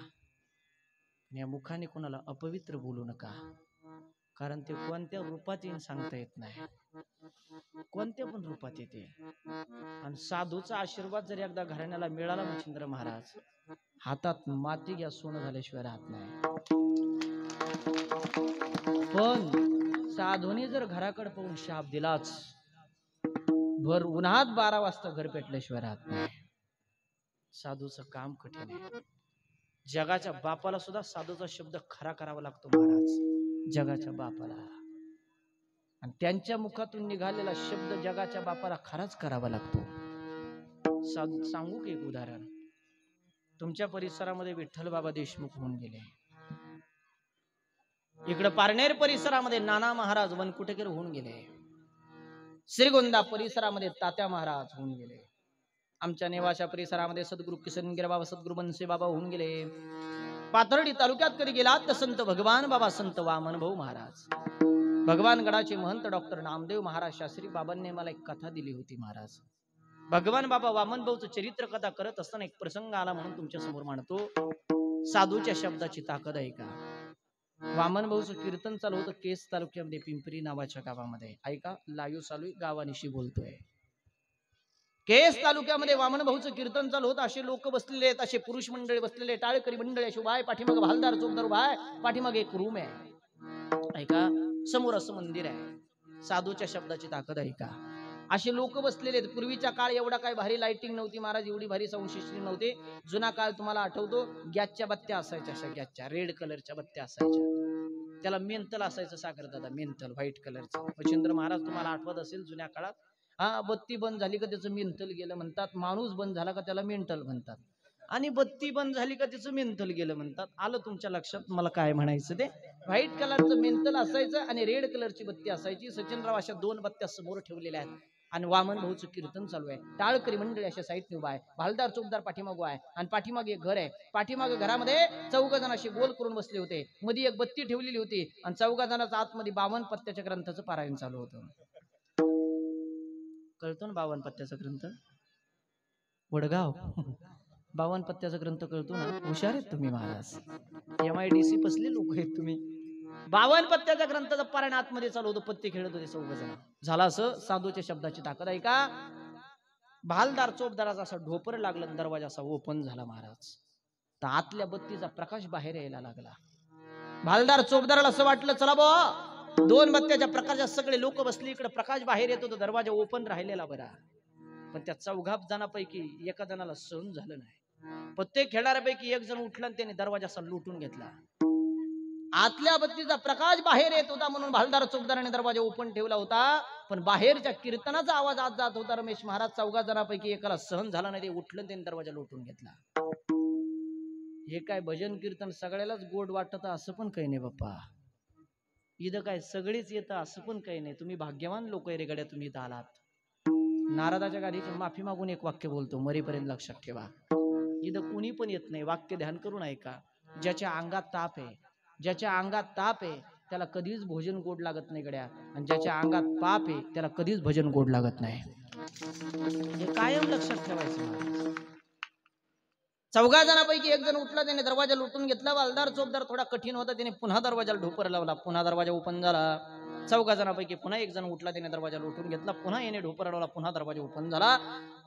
या मुखाने कोणाला अपवित्र बोलू नका, कारण ते कोणत्या रूपात येईन सांगता येत नाही, कोणत्या पण रूपात येते. आणि साधूचा आशीर्वाद जर एकदा घराण्याला मिळाला मच्छिंद्र महाराज, हातात माती घ्या, सोनं झाल्याशिवाय राहत नाही. पण साधूने जर घराकडे पाहून शाप दिलाच, भर उन्हात 12 वाजता घर पेटल्याशिवाय राहत नाही. साधूचं काम कठीण आहे. जगाच्या बापाला सुद्धा साधूचा शब्द खरा करावा लागतो महाराज, जगाच्या बापाला. आणि त्यांच्या मुखातून निघालेला शब्द जगाच्या बापाला खराच करावा लागतो. सांगू की एक उदाहरण. तुमच्या परिसरामध्ये विठ्ठल बाबा देशमुख होऊन गेले. इकडे पारनेर परिसरामध्ये नाना महाराज वनकुटेकर होऊन गेले. श्रीगोंदा परिसरामध्ये तात्या महाराज होऊन गेले. आमच्या नेवाशा परिसरामध्ये सद्गुरु किशनगिरी बाबा, सद्गुरु बनसे बाबा होऊन गेले. पाथर्डी तालुक्यात कधी गेलात तर संत भगवान बाबा, संत वामन भाऊ महाराज, भगवान गडाचे महंत डॉक्टर नामदेव महाराज शास्त्री बाबांनी मला एक कथा दिली होती महाराज. भगवान बाबा वामन भाऊचं चरित्र कथा करत असताना एक प्रसंग आला म्हणून तुमच्या समोर मांडतो. साधूच्या शब्दाची ताकद आहे का? वामन भाऊचं कीर्तन चालू होतं केस तालुक्यामध्ये पिंपरी नावाच्या गावामध्ये. ऐका, लाईव्ह चालू, गावानिशी बोलतोय. केस तालुक्यामध्ये वामन भाऊचं कीर्तन चालू होतं. असे लोक बसलेले आहेत, असे पुरुष मंडळी बसलेले, टाळकरी मंडळी अशी उभा आहे, पाठीमागे भालदार चौकदार उभा आहे, पाठीमागे एक रूम आहे. ऐका, समोर असं मंदिर आहे. साधूच्या शब्दाची ताकद आहे का? असे लोक बसलेले आहेत. पूर्वीच्या काळ एवढा काही भारी लाइटिंग नव्हती महाराज, एवढी भारी साऊंड सिस्टीम नव्हते. जुना काळ तुम्हाला आठवतो, गॅसच्या बत्त्या असायच्या, अशा गॅसच्या रेड कलरच्या बत्त्या असायच्या. त्याला मेंतल असायचं सागर दादा, मेंतल व्हाईट कलरचं. मच्छिंद्र महाराज तुम्हाला आठवत असेल जुन्या काळात. हा, बत्ती बंद झाली का त्याचं मेंतल गेलं म्हणतात, माणूस बंद झाला का त्याला मेंटल म्हणतात, आणि बत्ती बंद झाली का त्याचं मेंतल गेलं म्हणतात. आलं तुमच्या लक्षात मला काय म्हणायचं ते? व्हाईट कलरचं मेंतल असायचं आणि रेड कलरची बत्ती असायची. सचिनराव अशा 2 बत्त्या समोर ठेवलेल्या आहेत आणि वामन भाऊचं कीर्तन चालू आहे. टाळकरी मंडळी अशा साईडने उभा आहे, भालदार चौकदार पाठीमागो आहे आणि पाठीमागे एक घर आहे. पाठीमागे घरामध्ये 4 जण असे गोल करून बसले होते. मध्ये एक बत्ती ठेवलेली होती आणि 4 जणांच्या आतमध्ये 52 पत्त्याच्या ग्रंथाचं पारायण चालू होतं. कळतो ना 52 पत्त्याचा ग्रंथ? वडगाव 52 पत्त्याचा ग्रंथ कळतो ना? हुशार आहेत तुम्ही महाराज. MIDC पसले लोक आहेत तुम्ही. 52 पत्त्याच्या ग्रंथाचं पारायण आतमध्ये चालू होतं, पत्ते खेळत होते चौघजण. झाला असं साधूच्या शब्दाची ताकद आहे का? भालदार चोपदाराचा असा ढोपर लागलं, दरवाजा असा ओपन झाला महाराज. तर आतल्या बत्तीचा प्रकाश बाहेर यायला लागला. भालदार चोपदाराला असं वाटलं चला बुवा, 2 बत्त्याच्या प्रकाशात सगळे लोक बसले, इकडे प्रकाश बाहेर येतो, तर दरवाजा ओपन राहिलेला बरा. पण त्या 4 जणांपैकी एका जणाला सहन झालं नाही. पत्ते खेळणाऱ्यापैकी एक जण उठला आणि त्याने दरवाजा असा लुटून घेतला. आतल्या बत्तीचा प्रकाश बाहेर येत होता म्हणून भालदार चोपदाराने दरवाजा ओपन ठेवला होता, पण बाहेरच्या कीर्तनाचा आवाज आत जात होता. रमेश महाराज 4 जणांपैकी एकाला सहन झाला नाही, ते उठलं, त्याने दरवाजा लुटून घेतला. हे काय भजन कीर्तन सगळ्यालाच गोड वाटत असं पण काही नाही बाप्पा. इथं काय सगळीच येतं असं पण काही नाही. तुम्ही भाग्यवान लोक आहे रे गड्या, तुम्ही इथं आलात. नारदाच्या गाडीची माफी मागून एक वाक्य बोलतो, मरेपर्यंत लक्षात ठेवा. इथं कुणी पण येत नाही, वाक्य ध्यान करून ऐका. ज्याच्या अंगात ताप आहे, ज्याच्या अंगात ताप आहे त्याला कधीच भोजन गोड लागत नाही गड्या, आणि ज्याच्या अंगात पाप आहे त्याला कधीच भजन गोड लागत नाही. हे कायम लक्षात ठेवायचं. 4 जणांपैकी एक जण उठला, त्याने दरवाजा लुटून घेतला. भालदार चोपदार थोडा कठीण होता, त्याने पुन्हा दरवाजाला ढोपर लावला. पुन्हा दरवाजा ओपन झाला. 4 जणांपैकी पुन्हा एक जण उठला, त्याने दरवाजा लुटून घेतला. पुन्हा याने ढोपर लावला, पुन्हा दरवाजा ओपन झाला.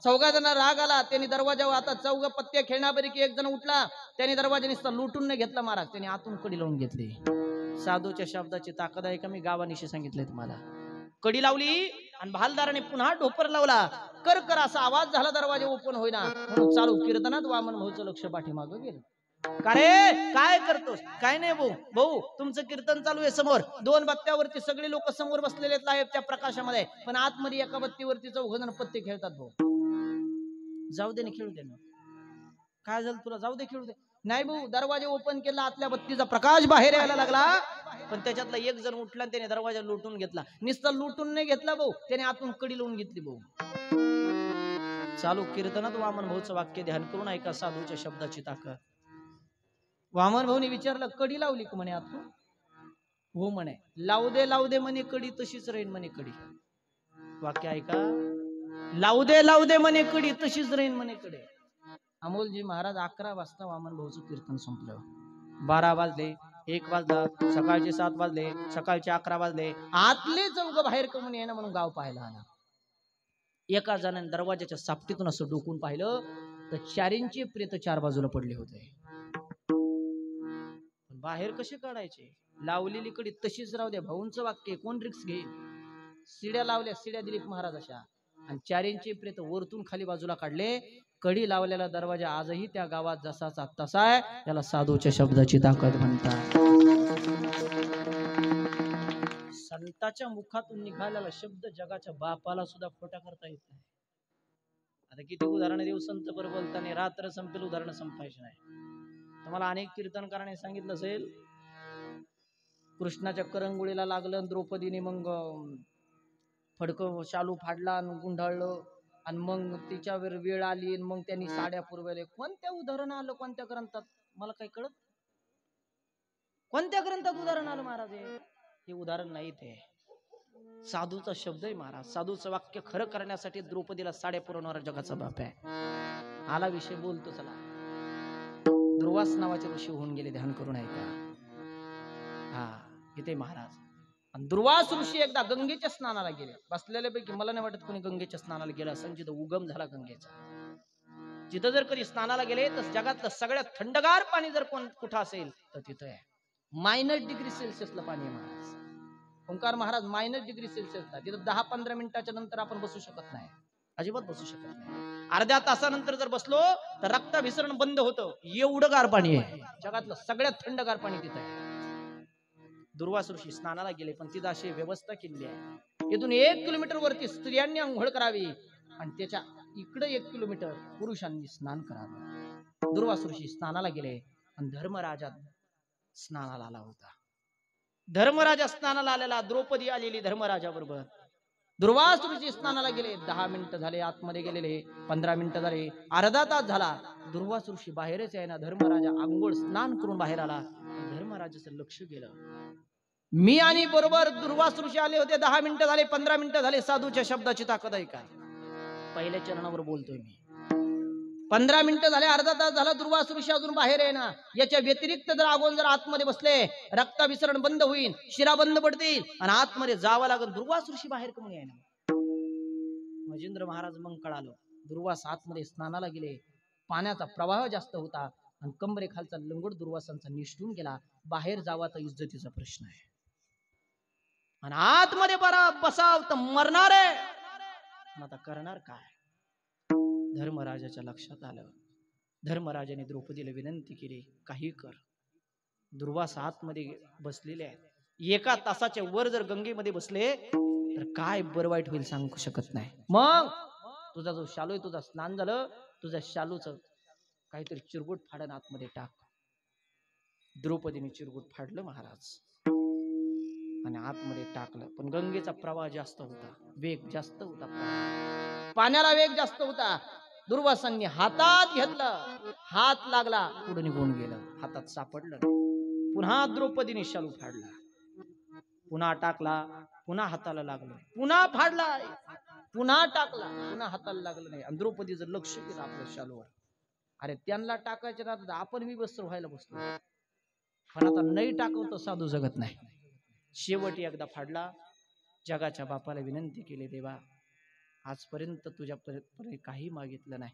4 जण राग आला, त्यांनी दरवाजावर आता 4 पत्ते खेळण्यापैकी एक जण उठला, त्याने दरवाजा नुसता लुटून नाही घेतला महाराज, त्याने आतून कडी लावून घेतली. साधूच्या शब्दाची ताकद आहे का? मी गावानिशी सांगितलंय तुम्हाला. कडी लावली आणि भालदाराने पुन्हा ढोपर लावला. कर कर असा आवाज झाला, दरवाजा ओपन होईना. म्हणून चालू कीर्तनात वामन भाऊचं लक्ष पाठीमागं गेलं. का रे काय करतोस? काय नाही भाऊ, भाऊ तुमचं कीर्तन चालू आहे समोर, 2 बत्त्यावरती सगळे लोक समोर बसलेले आहेत लाईव्हच्या प्रकाशामध्ये, पण आतमध्ये एका बत्तीवरती 4 जण पत्ते खेळतात. भाऊ जाऊ दे ना, खेळू दे ना. काय झालं तुला? जाऊ दे, खेळू दे. नाही भाऊ, दरवाजा ओपन केला, आतल्या बत्तीचा प्रकाश बाहेर यायला लागला, पण त्याच्यातला एक जण उठला आणि त्याने दरवाजा लुटून घेतला. नुसता लुटून नाही घेतला भाऊ, त्याने आतून कडी लावून घेतली. भाऊ चालू कीर्तनात वामन भाऊचं वाक्य ध्यान करून ऐका, साधूच्या शब्दाची ताकद. वामन भाऊने विचारलं, कडी लावली का म्हणे आतून? हो म्हणे. लावू दे म्हणे कडी, तशीच राहीन म्हणे कडी. वाक्य ऐका, लावू दे म्हणे कडी, तशीच राहीन म्हणे कडी. अमोलजी महाराज 11 वाजता वामन भाऊचं कीर्तन संपलं. 12 वाजले, 1 वाजला, सकाळचे 7 वाजले, सकाळचे 11 वाजले. आतले 4 बाहेर कमून येणं म्हणून गाव पाहायला आला. एका जणाने दरवाजाच्या सापटीतून असं डोकून पाहिलं तर 4 प्रेत 4 बाजूला पडले होते. बाहेर कसे काढायचे? लावलेली कडी तशीच राहू द्या. भाऊंचं वाक्य, कोण रिक्स घेईल? शिड्या लावल्या, शिड्या दिलीप महाराज अशा, आणि 4 प्रेत वरतून खाली बाजूला काढले. कडी लावलेला दरवाजा आजही त्या गावात जसाचा तसा आहे. त्याला साधूच्या शब्दाची ताकद म्हणतात. संताच्या मुखातून निघालेला शब्द जगाच्या बापाला सुद्धा खोटा करता येत नाही. आता किती उदाहरणं देऊ, संत पर बोलताना रात्र संपेल, उदाहरणं संपायची नाही. तुम्हाला अनेक कीर्तनकारांनी सांगितलं असेल, कृष्णाच्या करंगुळीला लागलं, द्रौपदीने मग फडकं शालू फाडला आणि गुंडाळलं, आणि मग तिच्यावर वेळ आली, मग त्यांनी साड्या पुरवल्या. कोणत्या उदाहरण आलं? कोणत्या ग्रंथात? मला काही कळत. कोणत्या ग्रंथात उदाहरण आलं महाराज? हे उदाहरण नाही, ते साधूचा शब्द आहे महाराज. साधूचं वाक्य खरं करण्यासाठी द्रौपदीला साड्या पुरवणारा जगाचा बाप आहे. आला विषय बोलतो, चला. दुर्वास नावाचे ऋषी होऊन गेले, ध्यान करून ऐका. हा इथे महाराज. आणि दुर्वास ऋषी एकदा गंगेच्या स्नानाला गेले. बसलेल्यापैकी मला नाही वाटत कोणी गंगेच्या स्नानाला गेला असं, जिथं उगम झाला गंगेचा. जिथं जर कधी स्नानाला गेले तर जगातलं सगळ्यात थंडगार पाणी जर कुठं असेल तर तिथं आहे. -°C पाणी आहे महाराज. ओंकार महाराज -°C. तिथं 10-15 मिनिटाच्या नंतर आपण बसू शकत नाही, अजिबात बसू शकत नाही. अर्ध्या तासानंतर जर बसलो तर रक्ताभिसरण बंद होतं, एवढं गार पाणी आहे. जगातलं सगळ्यात थंडगार पाणी तिथं आहे. दुर्वास ऋषी स्नानाला गेले, पण तिथं अशी व्यवस्था केली आहे, इथून 1 किलोमीटर वरती स्त्रियांनी आंघोळ करावी आणि त्याच्या इकडे 1 किलोमीटर पुरुषांनी स्नान करावं. दुर्वास ऋषी स्नानाला गेले आणि धर्मराजा स्नानाला आला होता. धर्मराजा स्नानाला आलेला, द्रौपदी आलेली धर्मराजा बरोबर. दुर्वास ऋषी स्नानाला गेले. 10 मिनिटं झाले आतमध्ये गेलेले, 15 मिनिटं झाले, अर्धा तास झाला, दुर्वास ऋषी बाहेरच आहे ना. धर्मराजा आंघोळ स्नान करून बाहेर आला. धर्मराजाचं लक्ष गेलं, मी आणि बरोबर दुर्वास ऋषी आले होते. 10 मिनिटं झाले, 15 मिनिटं झाले. साधूच्या शब्दाची ताकद आहे का? पहिल्या चरणावर बोलतोय मी. 15 मिनिटं झाले, अर्धा तास झाला, दुर्वास ऋषी अजून बाहेर आहे ना. याच्या व्यतिरिक्त जर आगोन जर आतमध्ये बसले, रक्ताभिसरण बंद होईल, शिरा बंद पडतील आणि आतमध्ये जावं लागेल. दुर्वास ऋषी बाहेर कमी आहे ना. मजेंद्र महाराज मग कळालं, दुर्वास आतमध्ये स्नानाला गेले. पाण्याचा प्रवाह जास्त होता आणि कंबरेखालचा लंगोट दुर्वासांचा निष्ठून गेला. बाहेर जावा तर इज्जतीचा प्रश्न आहे आणि आतमध्ये बसाव तर मरणार आहे. आता करणार काय? धर्मराजाच्या लक्षात आलं. धर्मराजाने द्रौपदीला विनंती केली, काही कर. दुर्वास आतमध्ये बसलेले आहेत. 1 तासाच्या वर जर गंगेमध्ये बसले तर काय बरं वाईट होईल सांगू शकत नाही. मग तुझा जो शालू आहे, तुझा स्नान झालं, तुझ्या शालूच काहीतरी चिरगुट फाडण आतमध्ये टाक. द्रौपदीने चिरगुट फाडलं महाराज आणि आतमध्ये टाकलं. पण गंगेचा प्रवाह जास्त होता, वेग जास्त होता, पाण्याला वेग जास्त होता. दुर्वासांनी हातात घेतलं, हात लागला, पुढे निघून गेलं, हातात सापडलं. पुन्हा द्रौपदीने शालू फाडला, पुन्हा टाकला, पुन्हा हाताला लागलं, पुन्हा फाडला, पुन्हा टाकला, पुन्हा हाताला लागलं नाही. आणि द्रौपदीचं लक्ष केलं आपल्या शालूवर. अरे त्यांना टाकायचे ना, आपण मी वस्त्र व्हायला बसलो. पण आता नाही टाकवतो साधू जगत नाही. शेवटी एकदा फाडला. जगाच्या बापाला विनंती केली, देवा आजपर्यंत तुझ्यापर्यंत काही मागितलं नाही.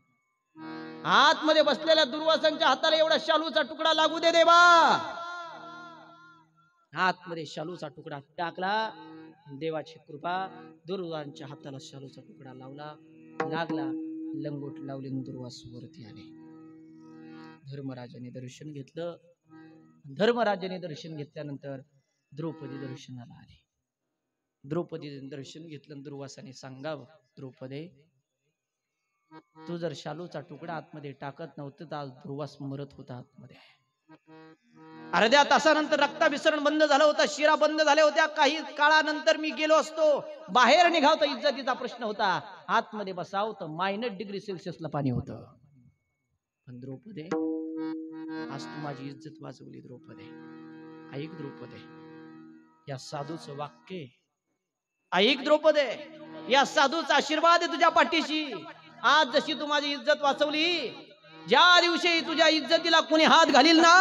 आतमध्ये बसलेल्या दुर्वासांच्या हाताला एवढा शालूचा तुकडा लागू दे देवा. आतमध्ये शालूचा तुकडा टाकला. देवाची कृपा, दुर्वासांच्या हाताला शालूचा तुकडा लागला. लंगोट लावले, दुर्वास वरती आले. धर्मराजाने दर्शन घेतलं. धर्मराजाने दर्शन घेतल्यानंतर द्रौपदी दर्शनाला आली. द्रौपदीने दर्शन घेतलं. दुर्वासाने सांगावं, द्रौपदे तू जर शालूचा तुकडा आतमध्ये टाकत नव्हतं तर आज दुर्वास मरत होता आतमध्ये. अर्ध्या तासानंतर रक्ताभिसरण बंद झालं होतं, शिरा बंद झाल्या होत्या. काही काळानंतर मी गेलो असतो, बाहेर निघाव तर इज्जतीचा प्रश्न होता. आतमध्ये बसाव तर -°C पाणी होतं. पण द्रौपदे आज तू माझी इज्जत वाचवली. द्रौपदे ऐक, द्रौपदे या साधूचं वाक्य ऐक. द्रौपदे या साधूचा आशीर्वाद आहे तुझ्या पाठीशी. आज जशी तू माझी इज्जत वाचवली, ज्या दिवशी तुझ्या इज्जतीला कोणी हात घालील ना,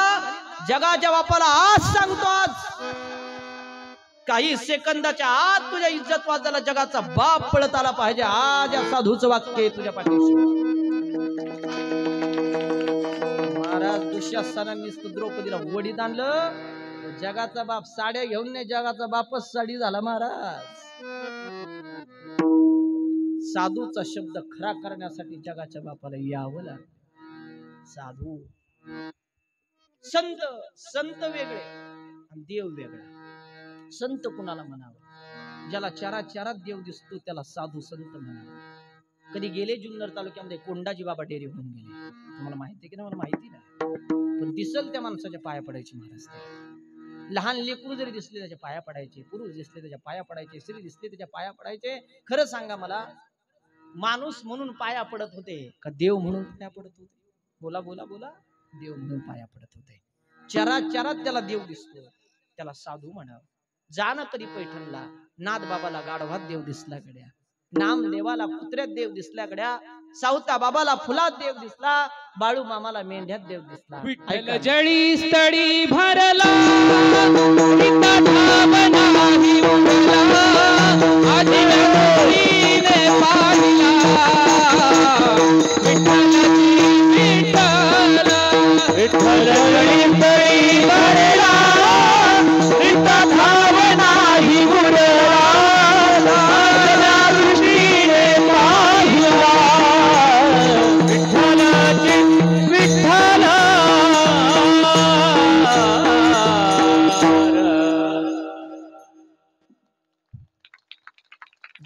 जगाच्या बापाला आज सांगतो, आज काही सेकंदाच्या आत तुझ्या इज्जत वाचायला जगाचा बाप पळत आला पाहिजे. आज या साधूचं वाक्य आहे तुझ्या पाठीशी. महाराज दुःशासनाने द्रौपदीला वडीत आणलं. जगाचा बाप साड्या घेऊन नाही, जगाचा बापच साडी झाला महाराज. साधूचा शब्द खरा करण्यासाठी जगाच्या बापाला यावं लागलं. साधू संत वेगळे आणि देव वेगळे. संत कुणाला म्हणावं? ज्याला चारात देव दिसतो त्याला साधू संत म्हणावं. कधी गेले जुन्नर तालुक्यामध्ये कोंडाजी बाबा डेअरी होऊन गेले, तुम्हाला माहिती की नाही? मला माहिती नाही, पण दिसल त्या माणसाच्या पाया पडायचे महाराज. लहान लेकरू जरी दिसले त्याच्या पाया पडायचे, पुरुष दिसले त्याच्या पाया पडायचे, स्त्री दिसले त्याच्या पाया पडायचे. खरं सांगा मला, माणूस म्हणून पाया पडत होते का देव म्हणून पाया पडत होते? बोला बोला बोला. देव म्हणून पाया पडत होते. चरात त्याला देव दिसतो, त्याला साधू म्हणावं. जाणं कधी पैठणला, नाथ बाबाला गाढवात देव दिसला गड्या, नामदेवाला कुत्र्यात देव दिसला गड्या, सावता बाबाला फुलात देव दिसला, बाळू मामाला मेंढ्यात देव दिसला. विठ्ठल जळी स्थळी भरला,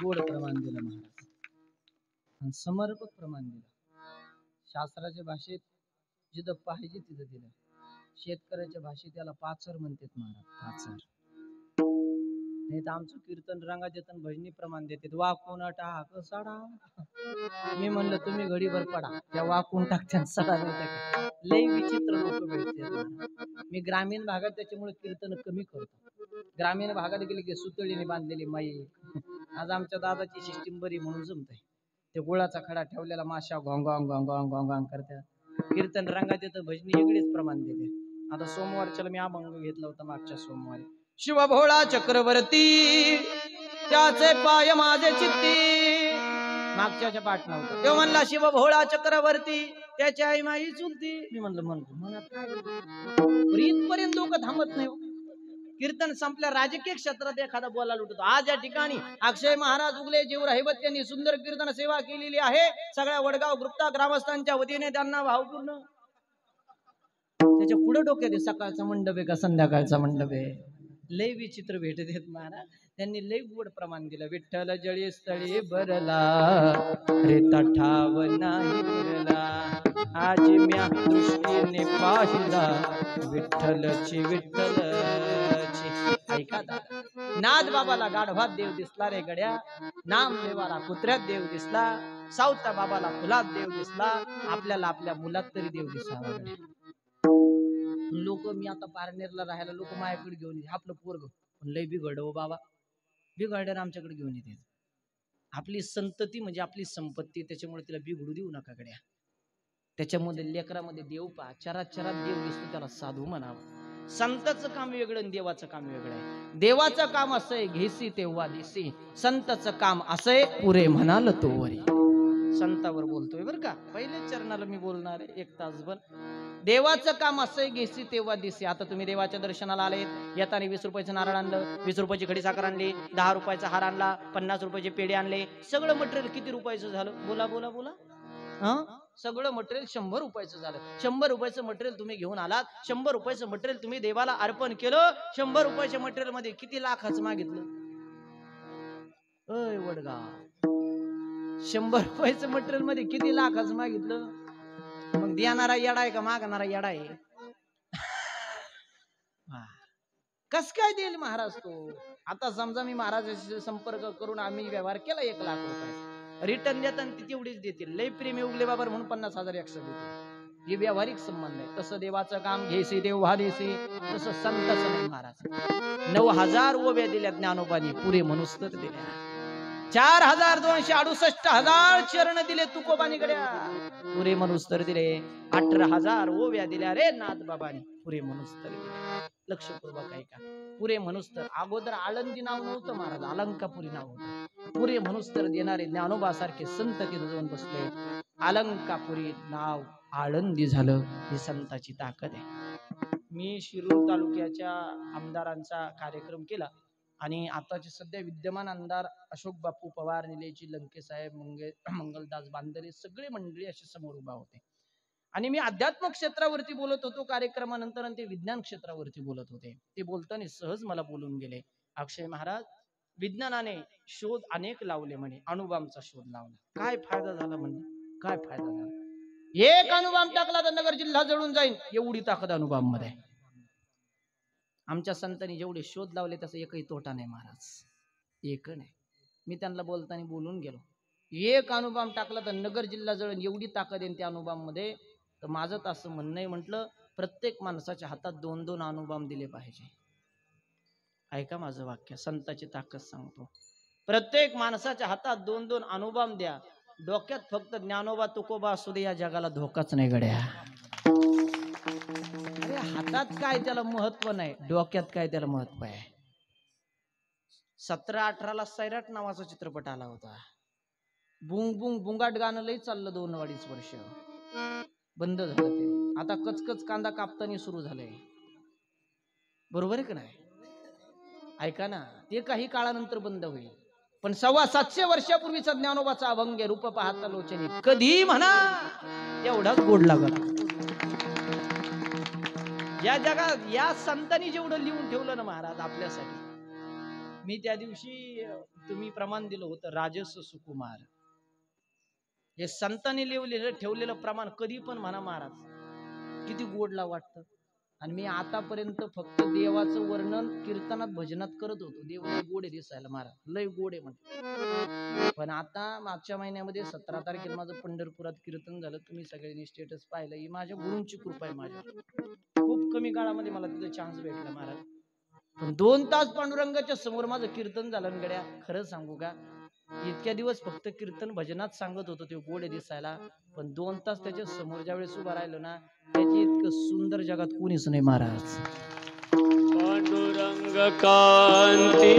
गोड प्रमाण दिलं महाराज आणि समर्पक प्रमाण दिलं. शास्त्राच्या भाषेत जिथं पाहिजे तिथं दिलं. शेतकऱ्याच्या भाषेत त्याला पाचर म्हणतात महाराज, पाचर. नाही तर आमचं कीर्तन रंगात येतं, भजनी प्रमाण देतात, वाकून टाक सडा. मी म्हणलं तुम्ही घडीभर पडा, त्या वाकून टाकत्या सडा नाही. लई विचित्र लोक भेटतात. मी ग्रामीण भागात त्याच्यामुळे कीर्तन कमी करतो. ग्रामीण भागात गेले की सुतळीने बांधलेली माई. आज आमच्या दादाची सिस्टीम बरी म्हणून जमतंय. ते गुळाचा खडा ठेवलेला माशा घोंगांग घोंगांग घोंगांग करतात. कीर्तन रंगात येतं, भजनी वेगळीच प्रमाण देते. आता सोमवारच्याला मी अभंग घेतला होता मागच्या सोमवारी. शिवभोळा चक्रवर्ती त्याचे पाय माझे चित्ती, मागच्याच्या पाठ नव्हतं. तो म्हणला शिवभोळा चक्रवर्ती त्याची आई माई चुलती. मी म्हणलं म्हणत काय इथपर्यंत लोक थांबत नाही. कीर्तन संपल्या राजकीय क्षेत्रात एखादा बोलायला उठतो. आज या ठिकाणी अक्षय महाराज उगले जीव रहिवत यांनी सुंदर कीर्तन सेवा केलेली आहे. सगळ्या वडगाव गुप्ता ग्रामस्थांच्या वतीने त्यांना भावपूर्ण. त्याच्या पुढे डोक्यात सकाळचा मंडप आहे का संध्याकाळचा मंडप आहे. लय विचित्र भेट देत महाराज. त्यांनी लय गोड प्रमाण दिलं. विठ्ठल जळी स्थळी बरला रे ठाव नाही बरला, आज म्या दृष्टीने पाहिला विठ्ठलची विठ्ठलची. ऐका दादा, नाद बाबाला गाढवात देव दिसला रे गड्या, नामदेवाला कुत्र्यात देव दिसला, सावता बाबाला फुलात देव दिसला, आपल्याला आपल्या मुलात तरी देव दिसावा. लोक मी आता पारनेरला राहायला लोक माझ्याकडे घेऊन येते आपलं पोरग पण लय बिघड हो बाबा, बिघडल्यावर आमच्याकडे घेऊन येते. आपली संतती म्हणजे आपली संपत्ती, त्याच्यामुळे तिला बिघडू देऊ नका गड्या. त्याच्यामध्ये लेकरामध्ये देव पहा, चराचरात देव दिसतो त्याला साधू म्हणावं. संताचं काम वेगळं आणि देवाचं काम वेगळं आहे. देवाचं काम असंय घेसी तेव्हा दिसी, संताचं काम असंय पुरे म्हणाल तो वरी. संतावर बोलतोय बरं का, पहिल्याच चरणाला मी बोलणार आहे 1 तासभर. देवाचं काम असंय घेसी तेव्हा दिसे. आता तुम्ही देवाच्या दर्शनाला आले, येताना 20 रुपयाचं नारळ आणलं, 20 रुपयाची खडी साखर आणली, 10 रुपयाचा हार आणला, 50 रुपयाचे पेढे आणले, सगळं मटेरियल किती रुपयाचं झालं? बोला बोला बोला. सगळं मटेरियल 100 रुपयाचं झालं. 100 रुपयाचं मटेरियल तुम्ही घेऊन आलात, 100 रुपयाचं मटेरियल तुम्ही देवाला अर्पण केलं. 100 रुपयाच्या मटेरियल मध्ये किती लाखाचं मागितलं? अय वडगाव, 100 रुपयाचं मटेरियल मध्ये किती लाखाचं मागितलं? मग देणारा येडा आहे का मागणारा येडा आहे? कस काय देईल महाराज तो? आता समजा मी महाराजाशी संपर्क करून आम्ही व्यवहार केला 1 लाख रुपये, रिटर्न देताना ती तेवढीच देतील. लय प्रेमी उगले बाबर म्हणून 50,000 एक्स्ट्रा देतील. हे व्यावहारिक संबंध आहे. तसं देवाचं काम घेसे देव देसे, तसं संताचं नाही महाराज. 9,000 ओव्या दिल्या ज्ञानोबानी, पुरे मनुस्तर दिल्या. 4,268,000 चरण दिले तुकोबानी गड्या, पुरे मनुस्तर दिले. 18,000 ओव्या दिल्या रे नाथ बाबानी, पुरे मनुस्तर दिले. लक्षपूर्वक ऐका, पुरे मनुस्तर. अगोदर आळंदी नाव नव्हतं महाराज, अलंकापुरी नाव होतं. पुरे मनुस्तर देणारे ज्ञानोबा सारखे संत तिथं जाऊन बसले. अलंकापुरी नाव आळंदी झालं. ही संताची ताकद आहे. मी शिरूर तालुक्याच्या आमदारांचा कार्यक्रम केला आणि आताचे सध्या विद्यमान आमदार अशोक बापू पवार, निलेजी लंके साहेब, मंगलदास बांदरे, सगळे मंडळी असे समोर उभा होते. आणि मी अध्यात्म क्षेत्रावरती बोलत होतो कार्यक्रमानंतर, आणि ते विज्ञान क्षेत्रावरती बोलत होते. ते बोलताना सहज मला बोलून गेले, अक्षय महाराज, विज्ञानाने शोध अनेक लावले म्हणे, अणुबॉम्बचा शोध लावला, काय फायदा झाला म्हणे? काय फायदा झाला? 1 अणुबॉम्ब टाकला तर नगर जिल्हा जळून जाईल, एवढी ताकद अणुबॉम्ब मध्ये. आमच्या संतांनी जेवढे शोध लावले तसं एकही तोटा नाही महाराज, एक नाही. मी त्यांना बोलताना बोलून गेलो, 1 अणुबॉम्ब टाकला तर नगर जिल्हा जळून, एवढी ताकद आहे त्या अणुबॉम्ब मध्ये. तर माझं तर असं म्हणणं आहे, म्हटलं प्रत्येक माणसाच्या हातात 2-2 अणुबॉम्ब दिले पाहिजे. ऐका माझं वाक्य, संताची ताकद सांगतो. प्रत्येक माणसाच्या हातात 2-2 अणुबॉम्ब द्या. डोक्यात फक्त ज्ञानोबा तुकोबा असू दे, या जगाला धोकाच नाही गड्या. अरे हातात काय त्याला महत्व नाही, डोक्यात काय त्याला महत्व आहे. 17-18 सैराट नावाचा चित्रपट आला होता. बुंग बुंग बुंगाट गाणं लई चाललं 2-2.5 वर्ष, बंद झालं ते. आता कचकच कांदा कापताना सुरू झालंय, बरोबर आहे का नाही? ऐका ना, ते काही काळानंतर बंद होईल. पण 725 वर्षापूर्वीचा ज्ञानोबाचा अभंग रूप पाहता लोचनी, कधी म्हणा तेवढाच गोड लागला. या जगात या संतांनी जेवढं लिहून ठेवलं ना महाराज आपल्यासाठी. मी त्या दिवशी तुम्ही प्रमाण दिलं होतं राजस सुकुमार, हे संतांनी लिहिलेलं ठेवलेलं प्रमाण कधी पण म्हणा महाराज, किती गोडला वाटतं. आणि मी आतापर्यंत फक्त देवाचं वर्णन कीर्तनात भजनात करत होतो. देव लय गोड आहे दिसायला महाराज, लय गोड आहे म्हणजे. पण आता मागच्या महिन्यामध्ये 17 तारखेला माझं पंढरपुरात कीर्तन झालं. तुम्ही सगळ्यांनी स्टेटस पाहिलं. ही माझ्या गुरूंची कृपा आहे. माझ्या खूप कमी काळामध्ये मला तिथं चान्स भेटला महाराज. पण 2 तास पांडुरंगाच्या समोर माझं कीर्तन झालं गड्या. खरं सांगू का, इतक्या दिवस फक्त कीर्तन भजनात सांगत होतो ते गोड दिसायला, पण 2 तास त्याच्या समोर ज्या वेळेस उभा राहिलो ना, त्याची इतकं सुंदर जगात कोणीच नाही महाराज. पांडुरंग कांती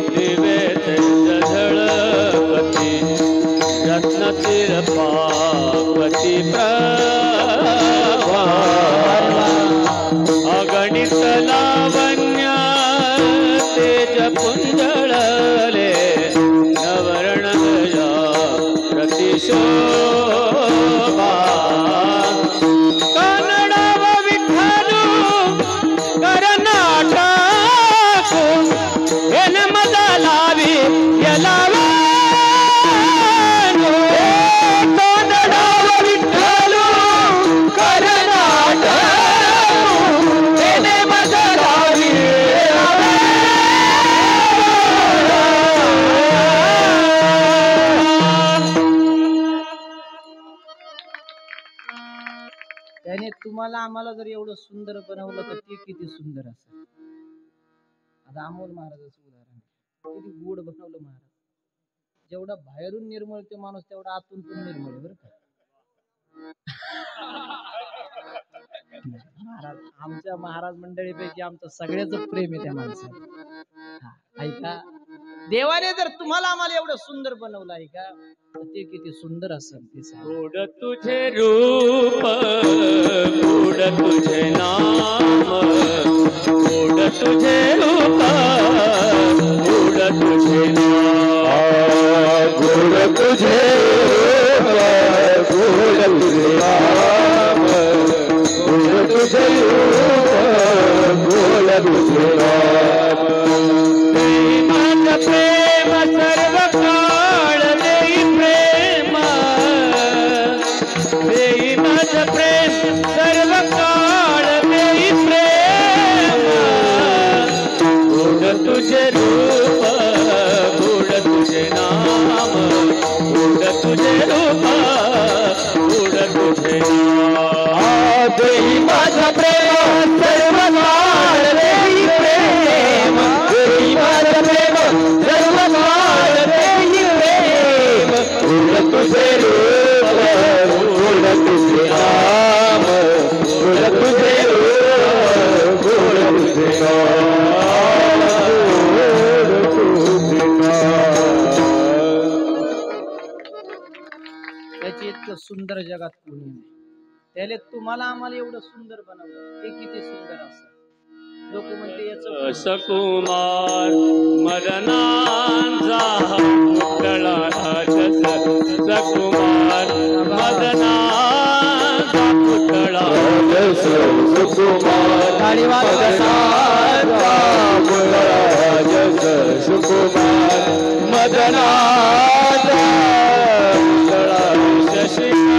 दिवेत झळकती रत्नतिर पापती प्रभा अगणित लावण्य तेज पुंजळले नवर्ण प्रतिशोभा कन्नडव विठ्ठलु कर्नाटकु एन मदलावी यलावे कन्नडव विठ्ठलु कर्नाटकु एन मदलावी त्याने तुम्हाला आम्हाला जर एवढं सुंदर बनवलं तर ते किती सुंदर असेल. आता अमोल महाराजाचं उदाहरण किती गोड बनवलं महाराज. जेवढा बाहेरून निर्मळ ते माणूस तेवढा आतून पण निर्मळ बरं का. महाराज आमच्या महाराज मंडळीपैकी आमचं सगळ्याच प्रेम आहे त्या माणसाला. ऐका देवाने जर तुम्हाला आम्हाला एवढं सुंदर बनवलं आहे का तर ते किती सुंदर असेल ते सांग. गोड तुझे रूप गोड तुझे नाम गोड तुझे रूप गोड तुझे नाम गोड तुझे गोड तुझे नाम गोड तुझे रूप गोड तुझे नाम प्रेम सर्व काळ देई प्रेम देई माझ प्रेम सर्व काळ देई प्रेम गोड तुझे रूप गोड तुझे नाम गोड तुझे रूप गोड तुझे नाम देई माझ प्रेम सर्व काळ देई प्रेम देई माझ प्रेम सर्व काळ देई प्रेम गोड तुझे रूप गोड तुझे नाम गोड तुझे रूप गोड तुझे नाम गोड तुझे नाम. त्याची इतकं सुंदर जगात कोणी नाही. त्याला तुम्हाला आम्हाला एवढं सुंदर बनवलं ते किती सुंदर असं. लोक म्हणते याचं सकुमार मदनांचा पुतळा राजस सकुमार मदनांचा पुतळा राजस सुकुमार मदनांचा पुतळा राजस सुकुमार मदनांचा पुतळा शशिकला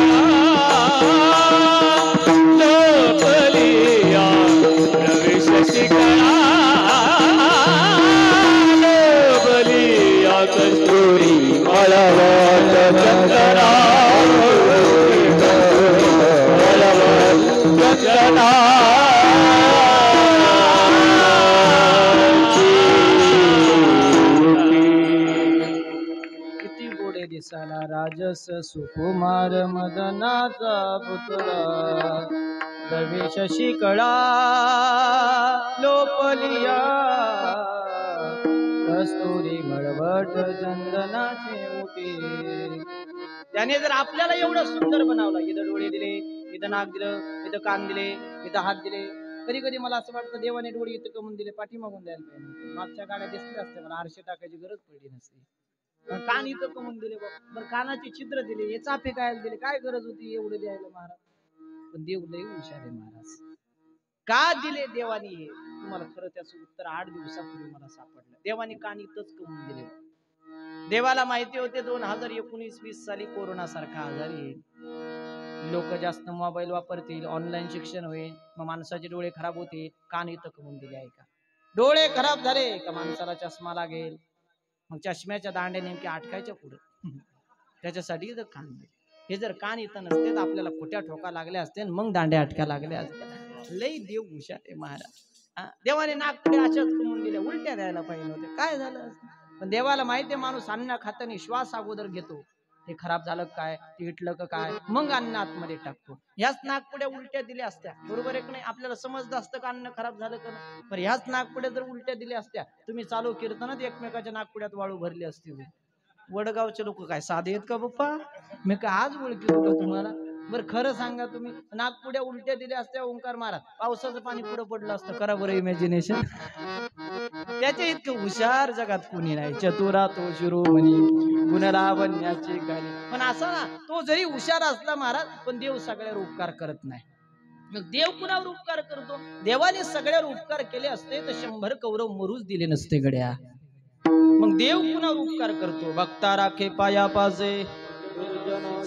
लोपलिया प्रवेश शिकला लोपलिया कस्तुरी मळवत चंदना मळवत चंदना किती गोडे दिसाला राजस सुकुमार मदनाचा पुतळा प्रवेश शिकळा लोपलिया कस्तुरी मळवट चंदनाचे मोती. त्याने जर आपल्याला एवढं सुंदर बनवलं, इथं डोळे दिले, इथं नाक दिलं, इथं कान दिले, इथं हात दिले. कधी कधी मला असं वाटतं देवाने डोळे इथं कमवून दिले, पाठीमागून द्यायला पाहिजे. मागच्या गाड्या दिसल्या असते मला आरशे टाकायची गरज पडली नसते. कान इथं कमवून दिले बरं, कानाची छिद्र दिले, हे चाफे काय दिले, काय गरज होती एवढं द्यायला महाराज. पण देव लय हुशार आहे महाराज. का दिले देवानी हे तुम्हाला खरं त्याचं उत्तर 8 दिवसापूर्वी मला सापडलं. देवाने कान इथंच कमवून दिले. देवाला माहिती होते 2019-20 साली कोरोना सारखा आजार येईल, लोक जास्त मोबाईल वापरतील, ऑनलाईन शिक्षण होईल, मग माणसाचे डोळे खराब होतील. कान इथं कमवून दिले आहे का. डोळे खराब झाले का माणसाला चष्मा लागेल, मग चष्म्याच्या दांड्या नेमक्या अटकायच्या पुढे त्याच्यासाठी इथं कान दिले. हे जर कान इथं नसते तर आपल्याला खोट्या ठोका लागल्या असते, मग दांड्या अटक्या लागल्या असत्या. लई देव हुशार आहे महाराज. देवाने नाक पुढे अशाच कमवून दिल्या, उलट्या द्यायला पाहिजे होते, काय झालं. पण देवाला माहितीये माणूस अन्न खाताना श्वास अगोदर घेतो, ते खराब झालं काय, ते इटलं का काय, मग अन्न आतमध्ये टाकतो. ह्याच नागपुड्या उलट्या दिल्या असत्या, बरोबर आहे की नाही? आपल्याला समजलं असतं का अन्न खराब झालं का नाही? पण ह्याच नागपुड्या जर उलट्या दिल्या असत्या, तुम्ही चालू कीर्तनात एकमेकाच्या नागपुड्यात वाळू भरली असती. वडगावचे लोक काय साधे आहेत का बाप्पा? मी काय आज ओळखतो का तुम्हाला? बरं खरं सांगा, तुम्ही नागपुड्या उलट्या दिल्या असत्या ओंकार मारा, पावसाचं पाणी पुढं पडलं असतं, करा बरं इमॅजिनेशन. त्याच्या इतकं हुशार जगात कोणी नाही. चतुरा तो शिरोमणी, गुणलावण्याची गाणी. पण असा ना, तो जरी हुशार असला महाराज, पण देव सगळ्यावर उपकार करत नाही. मग देव कुणावर उपकार करतो? देवाने सगळ्यावर उपकार केले असते तर 100 कौरव मरूच दिले नसते गड्या. मग देव कुणावर उपकार करतो? भक्ता राखे पाया पाजे.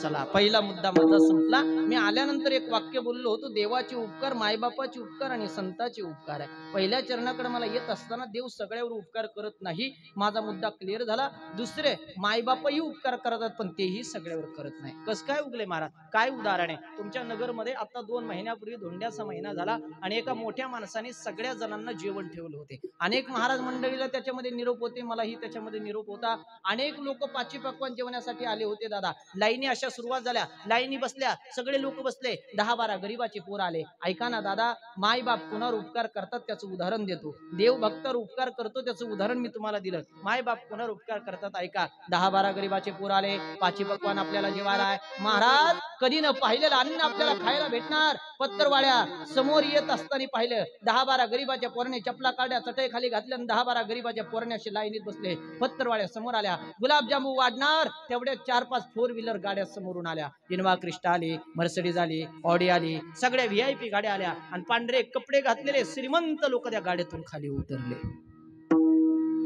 चला, पहिला मुद्दा माझा संपला. मी आल्यानंतर एक वाक्य बोललो होतो, देवाचे उपकार, मायबापाचे उपकार आणि संतांचे उपकार आहे. पहिल्या चरणाकडे मला येत असताना देव सगळ्यावर उपकार करत नाही, माझा मुद्दा क्लिअर झाला. दुसरे, मायबापही उपकार करतात पण तेही सगळ्यावर करत नाही. कसं काय उगले महाराज? काय उदाहरण आहे? तुमच्या नगरमध्ये आता 2 महिन्यापूर्वी धोंड्याचा महिना झाला आणि एका मोठ्या माणसाने सगळ्या जणांना जेवण ठेवलं होते. अनेक महाराज मंडळीला त्याच्यामध्ये निरोप होते, मलाही त्याच्यामध्ये निरोप होता. अनेक लोक पाची पक्वान जेवण्यासाठी आले होते. दादा, लाईनी अशा सुरुवात झाल्या, लाईनी बसल्या, सगळे लोक बसले, 10-12 गरीबाचे पोर आले. ऐका ना दादा, माय बाप कुणावर उपकार करतात त्याचं उदाहरण देतो. देव भक्तावर उपकार करतो त्याचं उदाहरण मी तुम्हाला दिलं. माय बाप कुणावर उपकार करतात ऐका. 10-12 गरीबाचे पोर आले, पाची पक्वान आपल्याला जेवायला आहे. महाराज, कधी न पाहिलेलं अन्न आपल्याला खायला भेटणार. पत्तरवाड्या समोर येत असताना पाहिलं, 10-12 गरीबाच्या पोराने चपला काढ्या, चटई खाली घातल्या आणि 10-12 गरीबाच्या पोरण्याशी लाईनीत बसले. पत्तरवाड्या समोर आल्या, गुलाबजामू वाढणार तेवढ्या 4-5 4 व्हीलर गाड्या समोरून आल्या. इनोवा क्रिस्टा आली, मर्सिडीज आली, ऑडी आली, सगळ्या VIP गाड्या आल्या आणि पांढरे कपडे घातलेले श्रीमंत लोक त्या गाड्यातून खाली उतरले.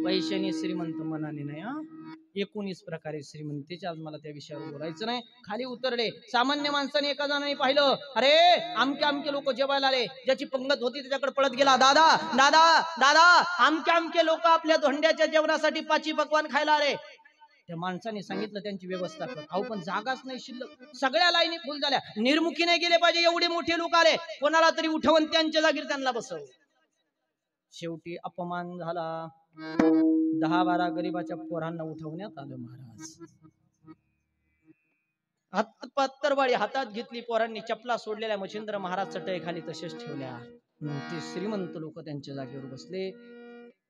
पैशाने श्रीमंत मनाने नाही हा, 19 प्रकारे श्रीमंतीचे. आज मला त्या विषयावर बोलायचं नाही. खाली उतरले. सामान्य माणसाने एका जणाने पाहिलं, अरे आमके आमके लोक जेवायला आले. ज्याची पंगत होती त्याच्याकडे पळत गेला, दादा दादा दादा, आमके आमके लोक आपल्या धोंड्याच्या जेवणासाठी पाची पक्वान खायला आले. त्या माणसाने सांगितलं त्यांची व्यवस्था कर. अहो पण जागाच नाही शिल्लक, सगळ्या लाईनी फुल झाल्या. निर्मुखीने गेले पाहिजे एवढे मोठे लोक आले, कोणाला तरी उठवून त्यांच्या जागीर त्यांना बसव. शेवटी अपमान झाला. 10-12 गरीबाच्या पोरांना उठवण्यात आलं. महाराज पत्तरवाडी हातात घेतली, पोरांनी चपला सोडलेल्या मच्छिंद्र महाराज चटई खाली तसेच ठेवल्या. ते श्रीमंत लोक त्यांच्या जागेवर बसले.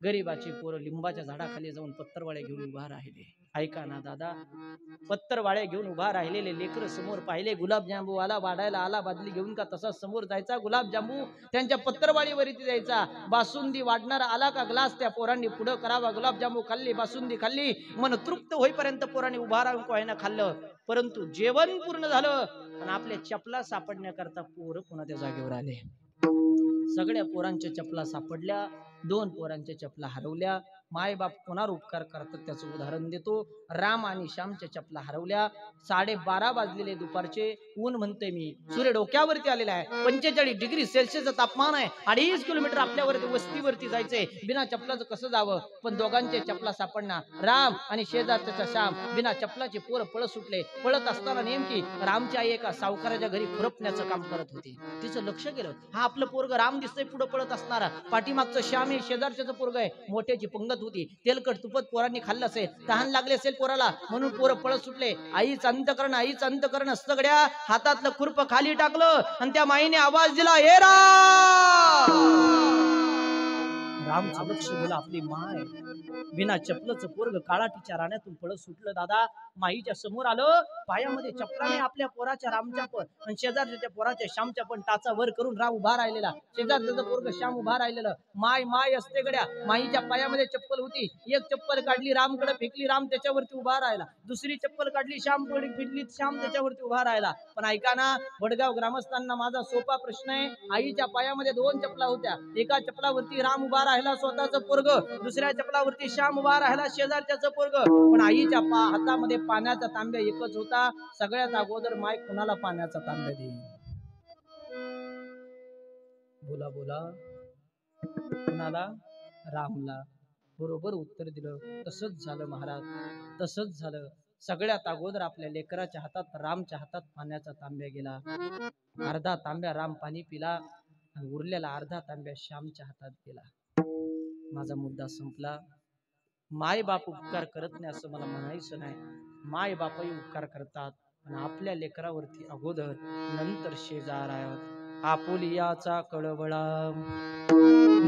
गरीबाची पोरं लिंबाच्या झाडाखाली जाऊन पत्तरवाड्या घेऊन उभा राहिले. ऐका ना दादा, पत्तरवाड्या घेऊन उभा राहिलेले लेकर समोर पाहिले, गुलाबजांबू आला वाढायला आला, बादली घेऊन का तसा समोर जायचा, गुलाबजांबू त्यांच्या पत्तरवाडीवरती जायचा. बासुंदी वाढणारा आला का ग्लास त्या पोरांनी पुढं करावा, गुलाबजांबू खाल्ली, बासुंदी खाल्ली, मन तृप्त होईपर्यंत पोरांनी उभा राहून कोयना खाल्लं. परंतु जेवण पूर्ण झालं पण आपल्या चपला सापडण्याकरता पोरं पुन्हा त्या जागेवर आले. सगळ्या पोरांच्या चपला सापडल्या, 2 पोरांच्या चपला हरवल्या. माय बाप कोणावर उपकार करतात त्याचं उदाहरण देतो. राम आणि श्यामच्या चपला हरवल्या. 12:30 वाजलेले दुपारचे, ऊन म्हणते मी, सूर्य डोक्यावरती आलेला आहे, 45 डिग्री सेल्सिअसचं तापमान आहे, 2.5 किलोमीटर आपल्यावरती वस्तीवरती जायचंय, बिना चपलाचं कसं जावं? पण दोघांचे चपला सापडणार. राम आणि शेजारचा श्याम, बिना चपलाचे पोरं पळत सुटले. पळत असताना नेमकी रामची आई एका सावकाराच्या घरी खुरपण्याचं काम करत होती. तिचं लक्ष गेलं, हा आपलं पोरग राम दिसतंय पुढे पळत असणारा, पाठीमागचं श्याम हे शेजारच्याच पोरग आहे. मोठ्याची पंगत होती, तेलकट तुपत पोरांनी खाल्लं असेल, तहान लागले असेल पोराला, म्हणून पोरं पळत सुटले. आईच अंतकरण सगळ्या हातातलं खुरप खाली टाकलं आणि त्या माईने आवाज दिला, हे रामचं लक्ष गेलं, आपली माय बिना चपलचं पोरग काळाटीच्या राण्यातून पळत सुटलं. दादा, माईच्या समोर आलं, पायामध्ये चपला नाही आपल्या पोराच्या रामच्या पण, आणि शेजारच्या पोराच्या श्यामच्या पण. टाचा वर करून राम उभा राहिलेला, शेजारचं पोरग श्याम उभा राहिलेलं. माय असते गड्या, माईच्या पायामध्ये चप्पल होती. एक चप्पल काढली, रामकडे फेकली, राम त्याच्यावरती उभा राहिला. दुसरी चप्पल काढली, श्यामकडे फेकली, श्याम त्याच्यावरती उभा राहिला. पण ऐका ना, वडगाव ग्रामस्थांना माझा सोपा प्रश्न आहे. आईच्या पायामध्ये 2 चपला होत्या, एका चपलावरती राम उभा राहिला स्वतःचं पोरग, दुसऱ्या चपलावरती श्याम उभा राहिला शेजारच्याचं पोरग. पण आईच्या हातामध्ये पाण्याचा तांब्या एकच होता. सगळ्यात अगोदर माय कुणाला पाण्याचा तांब्या देईल? बोला कुणाला? रामला. बरोबर उत्तर दिलं. तसंच झालं महाराज, तसंच झालं. सगळ्यात अगोदर आपल्या लेकराच्या हातात, रामच्या हातात पाण्याचा तांब्या गेला. अर्धा तांब्या राम पाणी पिला आणि उरलेला अर्धा तांब्या श्यामच्या हातात गेला. माझा मुद्दा संपला. माय बाप उपकार करत नाही असं मला म्हणायचं नाही. माय बापही उपकार करतात, पण आपल्या लेकरावरती अगोदर, नंतर शेजाऱ्यावर आपुलियाचा कळवळा.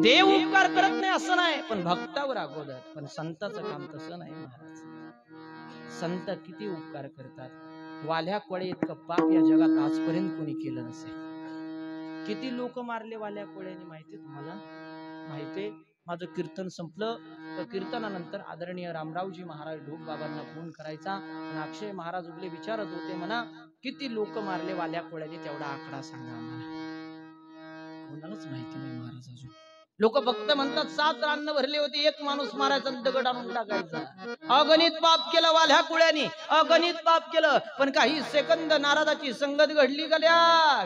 देव उपकार करत नाही असं नाही, पण भक्तावर अगोदर. पण संताचं काम तसं नाही महाराज. संत किती उपकार करतात. वाल्या कोळे इतकं पाप या जगात आजपर्यंत कोणी केलं नसेल. किती लोक मारले वाल्या कोळ्याने माहिती तुम्हाला? माहितीये? माझं कीर्तन संपलं तर कीर्तनानंतर आदरणीय रामरावजी महाराज ढोक बाबांना फोन करायचा आणि अक्षय महाराज उगले विचारत होते म्हणा, किती लोक मारले वाल्या कोळ्याने, तेवढा आकडा सांगा आम्हाला. कोणालाच माहिती नाही महाराज अजून. लोक फक्त म्हणतात 7 रान्न भरले होते, एक माणूस मारायचा, दगड आणून टाकायचा. अगणित पाप केलं वाल्या कुळ्यानी, अगणित पाप केलं. पण काही सेकंद नारदाची संगत घडली गल्या.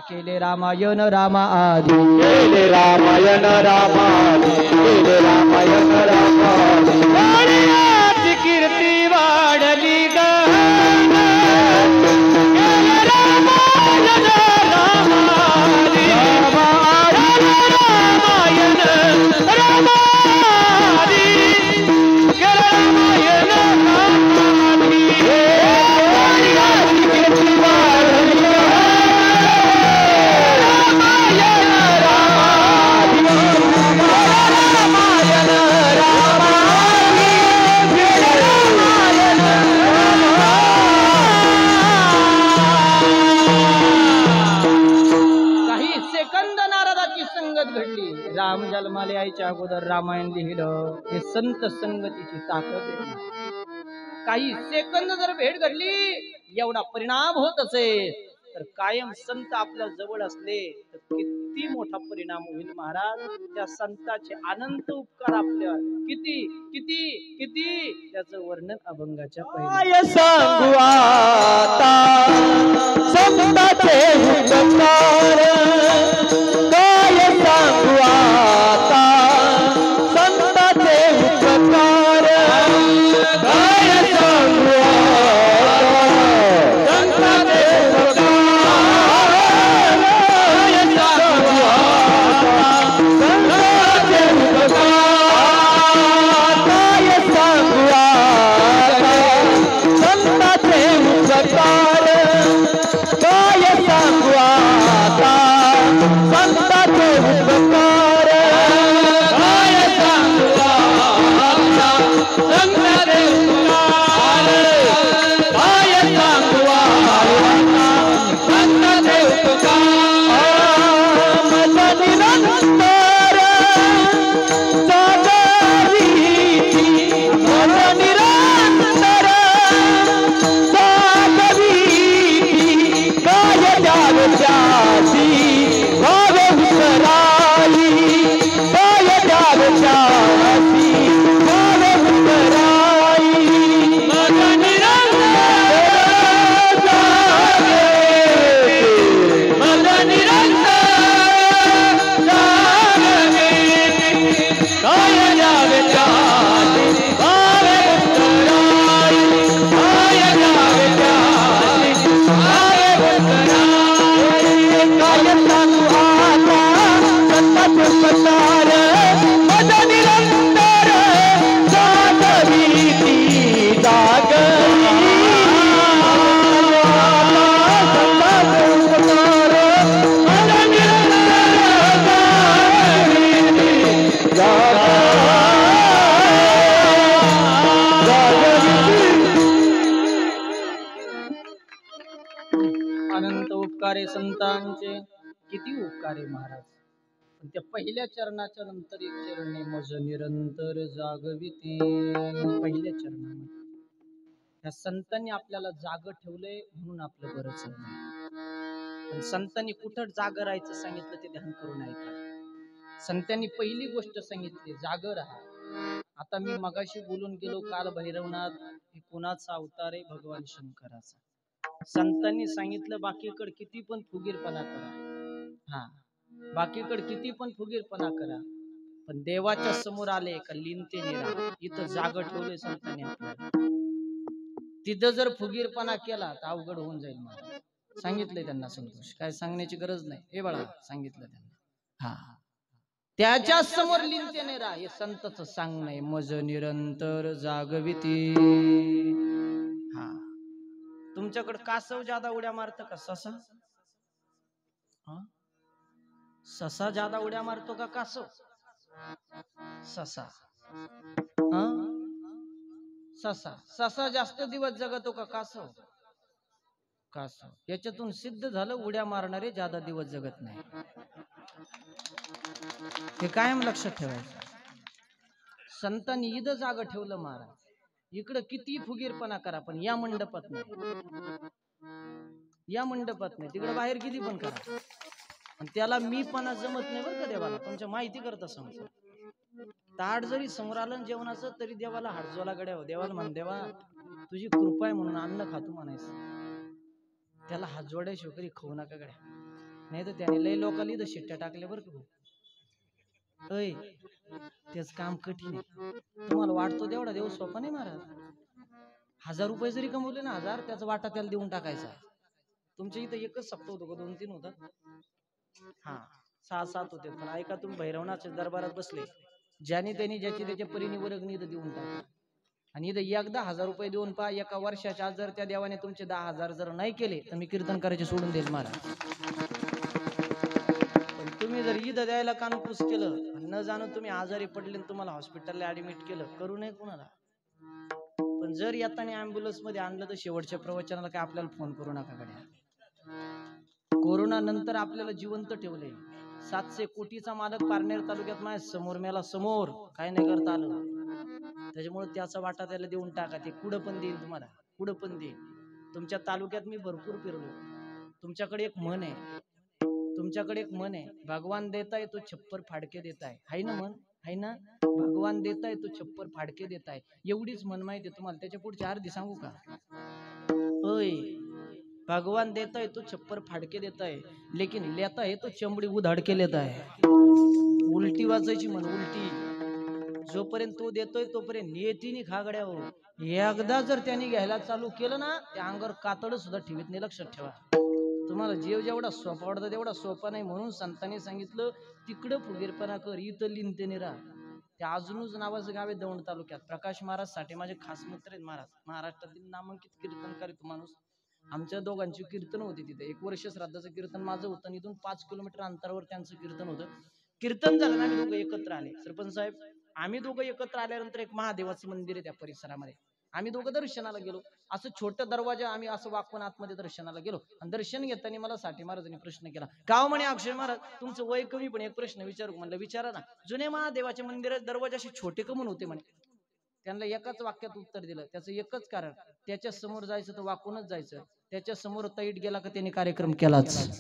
केले रामायण रामाआदी, केले रामायण रामादी, केले रामायण रामादी. वाड्याची कीर्ती वाढली ग. केले रामायण रामादी, रामायण रामादी, केले रामायण रामादी. वाड्याची कीर्ती वाढली ग. राम जन्माला यायच्या अगोदर रामायण लिहिलं. हे संत संगतीची ताकद आहे. काही सेकंद जर भेट घडली, एवढा परिणाम होत असेल, तर कायम संत आपल्या जवळ असले तर किती मोठा परिणाम होईल महाराज. त्या संताचे अनंत उपकार आपल्यावर किती किती किती, त्याचं वर्णन अभंगाच्या काय सांगू आता संताचे उपकार. काय सांगू आता संताचे उपकार. काय सांगू आता संताचे उपकार. काय सांगू आता संताचे उपकार. काय सांगू आता संताचे उपकार. काय सांगू आता संताचे उपकार. काय सांगू आता संताचे उपकार. काय सांगू आता संताचे उपकार. माझा निरंतर जागरी, माझा निरंतर जागरी. काय द्याव त्याची भाव उतराई. काय द्याव त्याची भाव उतराई. माझा निरंतर जागे, माझा निरंतर जागे. काय द्यावे त्याची भाव उतराई. काय द्यावे त्याची भाव उतराई. काय सांगू आता संताचे उपकार. माझा निरंतर जागरी ती जागरी. संताचे उपकार. माझा निरंतर जागरी ती अनंत उपकारे संतांचे. किती उपकारे महाराज. पण त्या पहिल्या चरणाच्या नंतर एक चरणे मज निरंतर जागविते. पहिल्या चरणामध्ये त्या संतांनी आपल्याला जाग ठेवलंय म्हणून आपलं बरं चाललंय. पण संतांनी कुठं जाग राहायचं सांगितलं ते ध्यान करून ऐका. संतांनी पहिली गोष्ट सांगितली, जाग राहा. आता मी मगाशी बोलून गेलो, काल भैरवनाथ हे कोणाचा अवतार आहे? भगवान शंकराचा. संतांनी सांगितलं बाकीकडे किती पण फुगीरपणा करा, हा बाकीकडे किती पण फुगीरपणा करा, पण देवाच्या समोर आले का लीनतेने राहा. इथं जाग ठेवले संतांनी आपल्याला. तिथं जर फुगीरपणा केला तर अवघड होऊन जाईल महाराज. सांगितलंय त्यांना संतोष, काय सांगण्याची गरज नाही. हे बाळा सांगितलं त्यांना. हा त्याच्या समोर लिंतेने राहा हे संतच सांगणं मज निरंतर जागविती. हा, तुमच्याकडे कासव जादा उड्या मारत का ससा? ससा जादा उड्या मारतो का कासव? ससा. ससा. ससा जास्त दिवस जगतो का कासव? कासव. याच्यातून सिद्ध झालं उड्या मारणारे जादा दिवस जगत नाही. हे कायम लक्षात ठेवायचं. संतांनी इथं जागा ठेवलं महाराज. इकडं किती फुगीरपणा करा पण या मंडपात नाही, या मंडपात नाही. तिकडे बाहेर किती पण करा आणि त्याला मी पणा जमत नाही बरं का देवाला. तुमच्या माहिती करता सांगतो. ताट जरी समोर आलं जेवणाचं तरी देवाला हाडजोला गड्या हो. देवाला म्हण देवा तुझी कृपा आहे म्हणून अन्न खातो म्हणायचं. त्याला हात जोड्याशिवाय कधी खाऊ नका गड्या. नाही तर त्याने लय लोकांनी इथं शिट्ट्या टाकल्या बरं का. अय तेच काम कठीण आहे. तुम्हाला वाटतो तेवढा देव सोपा नाही महाराज. 1000 रुपये जरी कमवले ना 1000 त्याचा वाटा त्याला देऊन टाकायचा. तुमच्या इथं एकच सप्ताह होतो का 2-3 होता? हा 6-7 होते. पण ऐका तुम्ही भैरवनाथच्या दरबारात बसले ज्याने त्यांनी ज्याची त्याच्या परीने वर्गणी इथं देऊन टाका आणि इथं एकदा 1000 रुपये देऊन पहा. एका वर्षाच्या आज जर त्या देवाने तुमचे 10,000 जर नाही केले तर मी कीर्तन करायचे सोडून देईल महाराज. पण तुम्ही जर इथं द्यायला कानपूस केलं न जाणून तुम्ही आजारी पडले तुम्हाला हॉस्पिटलला ऍडमिट केलं करू नये कुणाला. पण जर येताना ऍम्ब्युलन्स मध्ये आणलं तर शेवटच्या प्रवचनाला काय आपल्याला फोन करू नका गड्या. कोरोना नंतर आपल्याला जिवंत ठेवले. 700 कोटीचा मालक पारनेर तालुक्यात माझ्या समोर मेला. समोर काय नाही करता आलं. त्याच्यामुळे त्याचा वाटा त्याला देऊन टाका. ते कुठं पण देईन तुम्हाला, कुठं पण देईन. तुमच्या तालुक्यात मी भरपूर फिरलो. तुमच्याकडे एक मन आहे, तुमच्याकडे एक मन आहे. भगवान देताय तो छप्पर फाडके देताय. हाय ना मन? हाय ना? भगवान देताय तो छप्पर फाडके देताय. एवढीच मन माहिती तुम्हाला. त्याच्या पुढच्या अर्धी सांगू का? होय, भगवान देताय तो छप्पर फाडके देताय लेकिन लेता है तो चमडी उधाडके लेता है. उलटी वाचायची म्हण उलटी. जोपर्यंत तो देतोय तोपर्यंत नियतीने खागड्या हो. एकदा जर त्यांनी घ्यायला चालू केलं ना त्या अंगावर कातड सुद्धा ठेवीत नाही. लक्षात ठेवा. तुम्हाला जीव जेवढा सोपा वाटतं तेवढा सोपा नाही. म्हणून संतांनी सांगितलं तिकडं फुगीरपणा कर इथं लिंतेने राहा. त्या अजूनच नावाचं गाव आहे दौंड तालुक्यात. प्रकाश महाराज साठे माझे खास मित्र आहेत महाराज. महाराष्ट्रातील नामांकित कीर्तनकारी माणूस. आमच्या दोघांची कीर्तन होती तिथे. 1 वर्ष श्राद्धाचं कीर्तन माझं होतं. इथून 5 किलोमीटर अंतरावर त्यांचं कीर्तन होतं. कीर्तन झालं ना आम्ही दोघं एकत्र आले. सरपंच साहेब आम्ही दोघं एकत्र आल्यानंतर एक महादेवाचं मंदिर आहे त्या परिसरामध्ये. आम्ही दोघं दर्शनाला गेलो. असं छोटं दरवाजा आम्ही असं वाकून आतमध्ये दर्शनाला गेलो आणि दर्शन घेताना मला साठे महाराजांनी प्रश्न केला. गाव म्हणे अक्षय महाराज तुमचं वय कमी पण एक प्रश्न विचारू. म्हणलं विचारा ना. जुने महादेवाचे मंदिर दरवाजे असे छोटे कमून होते म्हणे. त्यांना एकाच वाक्यात उत्तर दिलं. त्याचं एकच कारण त्याच्या समोर जायचं तर वाकूनच जायचं. त्याच्या समोर तैट गेला का त्याने कार्यक्रम केलाच.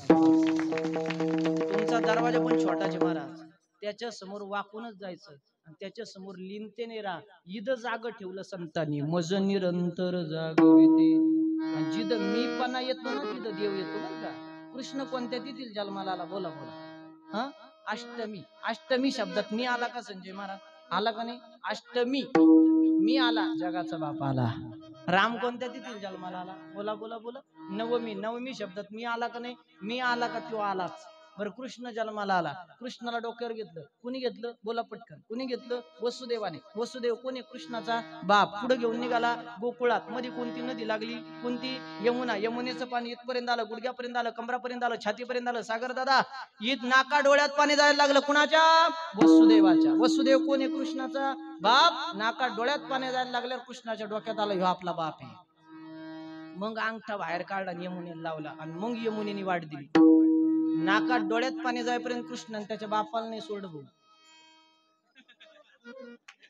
तुमचा दरवाजा पण छोटाचे महाराज. त्याच्या समोर वाकूनच जायचं आणि त्याच्या समोर लिंतेने राहा. इद जाग ठेवलं संतांनी मज निरंतर जागविते. आणि जिथं मीपणा येतो ना तिथं देव येतो बरं का. कृष्ण कोणत्या तिथील जन्माला आला? बोला बोला. हा अष्टमी. अष्टमी शब्दात मी आला का संजय महाराज? आला का नाही? अष्टमी मी आला जगाचा बाप आला. राम कोणत्या तिथील जन्माला आला? बोला बोला बोला. नवमी. नवमी शब्दात मी आला का नाही? मी आला का तो आलाच. बरं कृष्ण जन्माला आला. कृष्णाला डोक्यावर घेतलं. कुणी घेतलं? बोला पटकन. कुणी घेतलं? वसुदेवाने. वसुदेव कोणी? कृष्णाचा बाप. पुढे घेऊन निघाला गोकुळात. मध्ये कोणती नदी लागली? कोणती? यमुना. यमुनेचं पाणी इथपर्यंत आलं, गुडघ्यापर्यंत आलं, कमरापर्यंत आलं, छातीपर्यंत आलं. सागर दादा ईद नाका डोळ्यात पाणी जायला लागलं. कुणाच्या? वसुदेवाच्या. वसुदेव कोणी? कृष्णाचा बाप. नाका डोळ्यात पाणी जायला लागल्यावर कृष्णाच्या डोक्यात आलं ह्यो आपला बाप आहे. मग अंगठा बाहेर काढला आणि यमुनेला लावला आणि मग यमुनेने वाट दिली. नाकात डोळ्यात पाणी जाईपर्यंत कृष्ण त्याच्या बापाला नाही सोडलं भाऊ.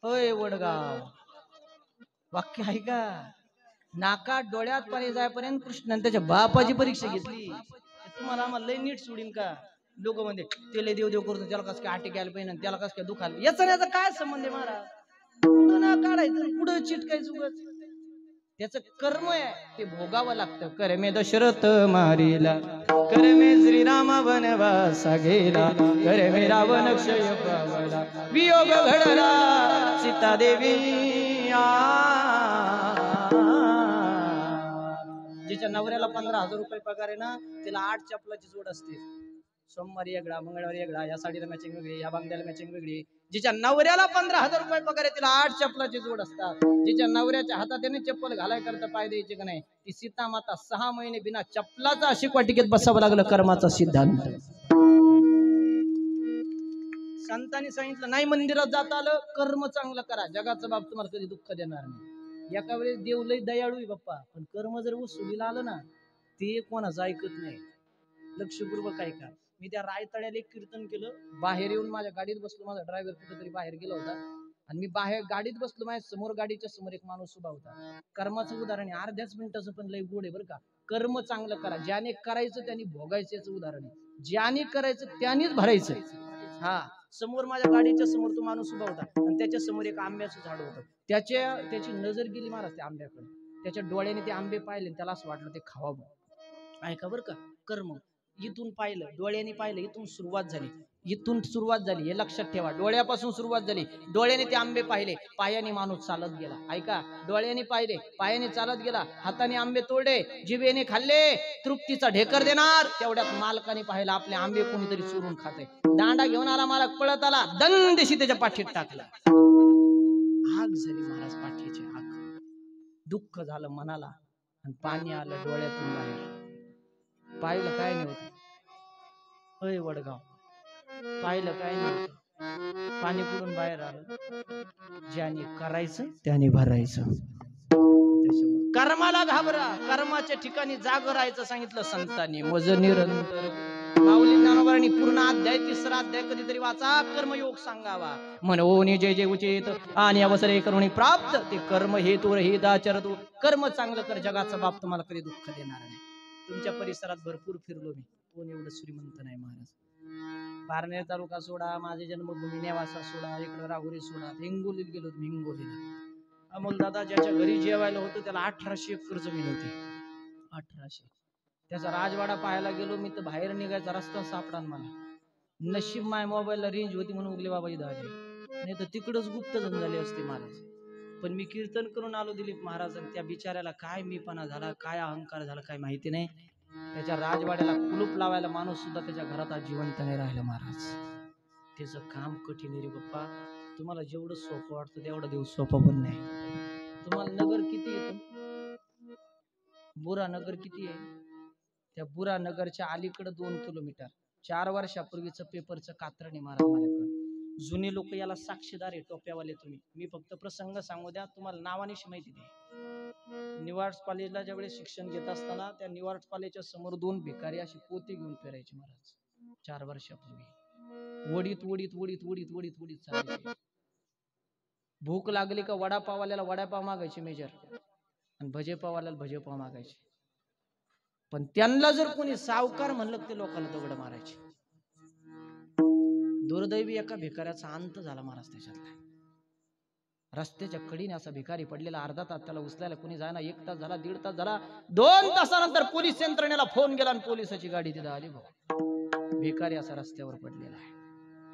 होय वडगाव वाक्य आहे का? नाकात डोळ्यात पाणी जाईपर्यंत कृष्ण त्याच्या बापाची परीक्षा घेतली. तुम्हाला आम्हाला लय नीट सोडीन का? लोक म्हणते तेले देव देव करतो त्याला कसं काय आटे घ्यायला पाहिजे त्याला कसं काय दुखायला. याचा काय संबंध आहे महाराज? कुठं ना काढायचं कुठं चिटकायचं उगाच. त्याचं कर्म आहे ते भोगावं लागतं. कर्मे दशरथ मारिला, कर्मे श्रीराम वनवासा गेला, कर्मे रावण क्षय पावला, वियोग घडला सीता देवी. जिच्या नवऱ्याला 15,000 रुपये पगार आहे ना तिला 8 चपलाची जोड असते. सोमवारी वेगळा, मंगळवारी वेगळा, या साडीला मॅचिंग वेगळी, या बांगड्याला मॅचिंग वेगळी. जिच्या नवऱ्याला 15,000 रुपये पगार आहे तिला 8 चप्पलाची जोड असतात. जिच्या नवऱ्याच्या हातात त्याने चप्पल घालाय करता पाय द्यायचे का नाही, ती सीता माता 6 महिने बिना चप्पलाचा शिकवाटिकेत बसावं लागलं. कर्माचा सिद्धांत. संतांनी सांगितलं नाही मंदिरात जाता आलं, कर्म चांगलं करा, जगाचा बाप तुम्हाला कधी दुःख देणार नाही. एका वेळेस देव लय दयाळू आहे बाप्पा, पण कर्म जर वसुलीला आलं ना, ते कोणाचं ऐकत नाही. लक्षपूर्वक ऐका. मी त्या रायतळ्याला एक कीर्तन केलं, बाहेर येऊन माझ्या गाडीत बसलो, माझा ड्रायव्हर कुठेतरी बाहेर गेला होता आणि मी बाहेर गाडीत बसलो, माझ्या समोर गाडीच्या समोर एक माणूस उभा होता. कर्माचं उदाहरण आहे, अर्ध्याच मिनिटाचं पण लय गोड आहे बरं का. कर्म चांगलं करा, ज्याने करायचं त्यांनी भोगायचं, याचं उदाहरण आहे. ज्याने करायचं त्यानेच भरायचं. हा, समोर माझ्या गाडीच्या समोर तो माणूस उभा होता आणि त्याच्या समोर एक आंब्याचं झाड होतं. त्याची नजर गेली महाराज त्या आंब्याकडे, त्याच्या डोळ्याने ते आंबे पाहिले, त्याला असं वाटलं ते खावावं. ऐका बरं का, कर्म इथून पाहिलं, डोळ्याने पाहिलं, इथून सुरुवात झाली, हे लक्षात ठेवा. डोळ्यापासून सुरुवात झाली, डोळ्याने ते आंबे पाहिले, पायाने माणूस चालत गेला. ऐका, डोळ्याने पाहिले, पायाने चालत गेला, हाताने आंबे तोडले, जिभेने खाल्ले, तृप्तीचा ढेकर देणार. तेवढ्यात मालकाने पाहिलं आपले आंबे कोणीतरी चोरून खाते. दांडा घेऊन आला मालक, पळत आला, दंडशी त्याच्या पाठीत टाकला. आग झाली महाराज, पाठीची आग. दुःख झालं मनाला आणि पाणी आलं डोळ्यातून बाहेर. पाहिलं काय नव्हतं, अय वडगाव, पाहिलं काय नव्हतं, पाणी कुठून बाहेर आलं. ज्याने करायचं त्याने भरायचं. कर्माला घाबरा, कर्माच्या ठिकाणी जाग राहायचं सांगितलं संतांनी. मज निरंतर माऊली ज्ञानोबांनी पूर्ण अध्याय, 3रा अध्याय कधीतरी वाचा, कर्मयोग सांगावा. मनोनी जे जे उचित आणि अवसरे करुणी प्राप्त, ते कर्म हेतू रहित आचरतो. कर्म चांगलं कर, जगाचा बाप तुम्हाला कधी दुःख देणार नाही. तुमच्या परिसरात भरपूर फिरलो मी, कोण एवढं श्रीमंत नाही महाराज. पारनेर तालुका सोडा, माझी जन्मभूमी नेवासा सोडा, इकडं राहुरी सोडा, हिंगोलीत गेलो. हिंगोलीला अमोल दादा ज्याच्या घरी जेवायला होतं त्याला 1800 एकर जमीन होती. 1800. त्याचा राजवाडा पाहायला गेलो मी तर बाहेर निघायचा रस्ता सापडा मला. नशीब माय मोबाईलला रेंज होती म्हणून उगले बाबा इथं आले, नाही तर तिकडच गुप्तधन झाले असते महाराज. पण मी कीर्तन करून आलो दिलीप महाराज, आणि त्या बिचाऱ्याला काय मीपणा झाला, काय अहंकार झाला काय माहिती नाही. त्याच्या राजवाड्याला कुलूप लावायला माणूस सुद्धा त्याच्या घरात आज जिवंत नाही राहिला महाराज. त्याचं काम कठीण आहे रे बाप्पा. तुम्हाला जेवढं सोपं वाटतं तेवढं देव सोपं पण नाही. तुम्हाला नगर किती येतं, बुरा नगर किती आहे, त्या बुरा नगरच्या अलीकडे 2 किलोमीटर. 4 वर्षापूर्वीचं पेपरचं कात्रण आहे महाराज माझ्याकडे. जुने लोक याला साक्षीदार आहे, टोप्यावाले तुम्ही. मी फक्त प्रसंग सांगू द्या, तुम्हाला नावानिशी माहिती द्या. निवार्स कॉलेजला ज्यावेळेस शिक्षण घेत असताना त्या निवार्स कॉलेजच्या समोर 2 भिकारी अशी पोती घेऊन फिरायचे महाराज. 4 वर्षापूर्वी वडीत चालायचे. भूक लागली का वडापाववाल्याला वडापाव मागायचे मेजर, आणि भजेपाववाल्याला भजेपाव मागायचे. पण त्यांना जर कोणी सावकार म्हणलं ते लोकांना दगड मारायचे. दुर्दैवी एका भिकाऱ्याचा अंत झाला महाराज त्याच्यातला. रस्त्याच्या कडीने असा भिकारी पडलेला, अर्धा तास त्याला उचलायला कोणी जायना, 1 तास झाला, 1.5 तास झाला, 2 तासानंतर पोलीस यंत्रणेला फोन गेला आणि पोलिसाची गाडी तिथं आली. भाऊ भिकारी असा रस्त्यावर पडलेला आहे.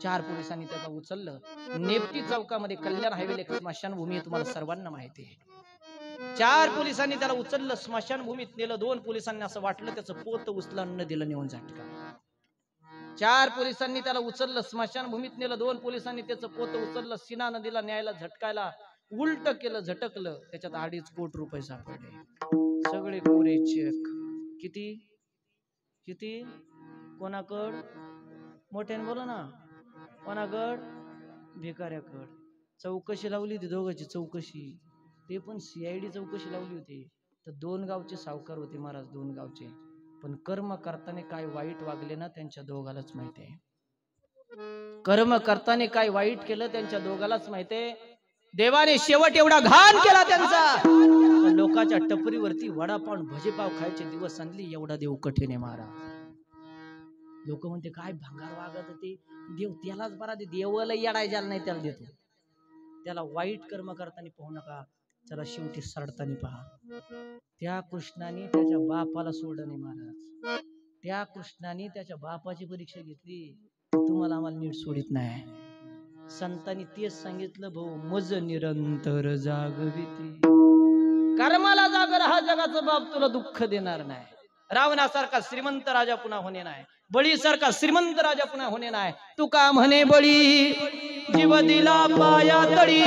4 पोलिसांनी त्याला उचललं. नेप्ती चौकामध्ये कल्याण हायवेला एक स्मशानभूमी आहे, तुम्हाला सर्वांना माहिती आहे. 4 पोलिसांनी त्याला उचललं, स्मशानभूमीत नेलं. 2 पोलिसांनी असं वाटलं त्याचं पोत उचलून न दिलं, नेऊन झटका. 4 पोलिसांनी त्याला उचललं, स्मशानभूमीत नेलं. 2 पोलिसांनी त्याचं पोत उचललं, सिना नदीला न्यायला झटकायला उलट केलं, झटकलं. त्याच्यात 2.5 कोटी रुपये सापडले. सगळे कोरे चेक. किती किती कोणाकड, मोठ्याने बोला ना, कोणाकड, भिकाऱ्याकड. चौकशी लावली होती, दोघांची चौकशी. ते पण CID चौकशी लावली होती. तर 2 गावचे सावकार होते महाराज, 2 गावचे. पण कर्म करताना काय वाईट वागले ना त्यांच्या दोघालाच माहिती आहे. कर्म करताना काय वाईट केलं त्यांच्या दोघालाच माहिती आहे. देवाने शेवट एवढा घाण केला त्यांचा, लोकांच्या टपरीवरती वडापाव भजेपाव खायचे दिवस आणली. एवढा देव कठीण आहे महाराज. लोक म्हणते काय भंगार वागत होते देव, त्यालाच बरा दे, देवाला येडाय ज्याला नाही त्याला देतो. त्याला वाईट कर्म करताना पाहू नका, त्याला शेवटी सडताना पहा. त्या कृष्णाने त्याच्या बापाला सोडलं नाही महाराज. त्या कृष्णाने त्याच्या बापाची परीक्षा घेतली, तुम्हाला आम्हाला नीट सोडित नाही. संतांनी तेच सांगितलं, भाऊ मज निरंतर जागविती. कर्माला जाग राहा, जगाचा बाप तुला दुःख देणार नाही. रावणासारखा श्रीमंत राजा पुन्हा होणे नाही. बळीसारखा श्रीमंत राजा पुन्हा होणे नाही. तुका म्हणे बळी जीव दिला पाया तळी.